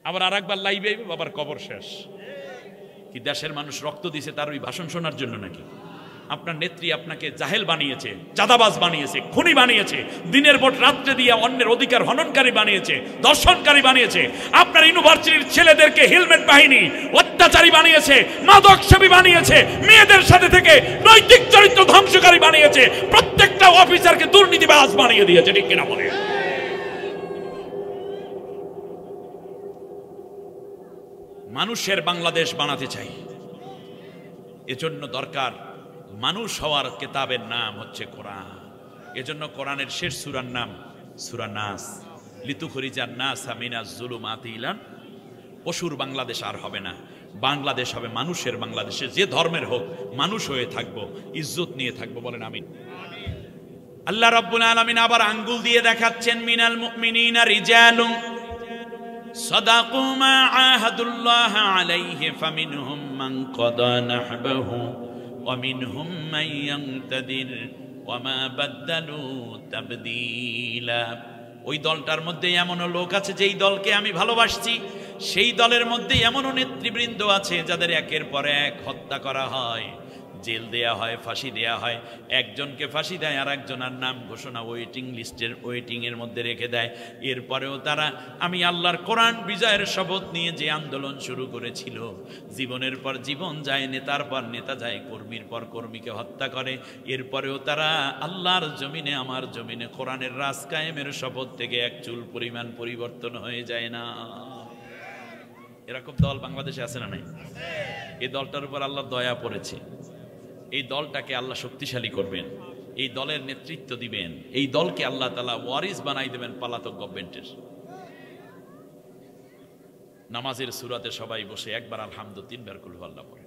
Speaker 1: আবার আর একবার লাইভে বাবার কবর শেষ। কি দেশের মানুষ রক্ত দিছে তার ওই ভাষণ শোনার জন্য নাকি? আপনার নেত্রী আপনাকে জাহেল বানিয়েছে, চাঁদাবাজ বানিয়েছে, খুনি বানিয়েছে, দিনের ভোট রাত্রে দিয়ে অন্যের অধিকার হননকারী বানিয়েছে, দর্শনকারী বানিয়েছে। আপনার ইউনিভার্সিটির ছেলেদেরকে হেলমেট বাহিনী অত্যাচারী বানিয়েছে, মাদকসেবী বানিয়েছে, মেয়েদের সাথে থেকে নৈতিক চরিত্র ধ্বংসকারী বানিয়েছে, প্রত্যেকটা অফিসারকে দুর্নীতিবাজ বানিয়ে দিয়েছে। ঠিক কিনা বলে? মানুষের বাংলাদেশ বানাতে চাই, এজন্য দরকার মানুষ হওয়ার কিতাবের নাম হচ্ছে কোরআন। এজন্য কোরআনের শেষ সূরার নাম সূরা নাস। লিতুখরিজান নাসা মিনাজ যুলুমাতি ইলান। পশুর বাংলাদেশ আর হবে না, বাংলাদেশ হবে মানুষের বাংলাদেশে। যে ধর্মের হোক মানুষ হয়ে থাকবো, ইজ্জত নিয়ে থাকবো। বলেন আমিন। আল্লাহ রাব্বুল আলামিন আবার আঙ্গুল দিয়ে দেখাচ্ছেন, মিনাল মুমিনিনা রিজালুন সাদাকু মা আহাদুল্লাহ আলাইহি ফামিনহুম মান কাদা নাহবাহু ওয়া মিনহুম মান ইয়ানতাদির ওয়া মা বাদদালু তাবদীলা। ওই দলটার মধ্যে এমনও লোক আছে যেই দলকে আমি ভালোবাসছি, সেই দলের মধ্যে এমনও নেতৃবৃন্দ আছে যাদের একের পর এক হত্যা করা হয়, জেল দেয়া হয়, ফাঁসি দেয়া হয়। একজনকে ফাঁসি দেয় আর একজনের নাম ঘোষণা ওয়েটিং লিস্টের ওয়েটিং এর মধ্যে রেখে দেয়। এরপরেও তারা আমি আল্লাহর কোরআন বিজয়ের শপথ নিয়ে যে আন্দোলন শুরু করেছিল, জীবনের পর জীবন যায়, নেতার পর নেতা যায়, কর্মীর পর কর্মীকে হত্যা করে, এরপরেও তারা আল্লাহর জমিনে, আমার জমিনে কোরআনের রাজ কায়েমের শপথ থেকে এক চুল পরিমাণ পরিবর্তন হয়ে যায় না। এরকম দল বাংলাদেশে আছে না নাই? এই দলটার উপর আল্লাহর দয়া পড়েছে। এই দলটাকে আল্লাহ শক্তিশালী করবেন, এই দলের নেতৃত্ব দিবেন, এই দলকে আল্লাহ তাআলা ওয়ারিস বানাই দেবেন পলাতক গভর্নমেন্টের। নামাজের সূরাতে সবাই বসে একবার আলহামদু, 3 বার কুল হুয়াল্লাহ পড়ে।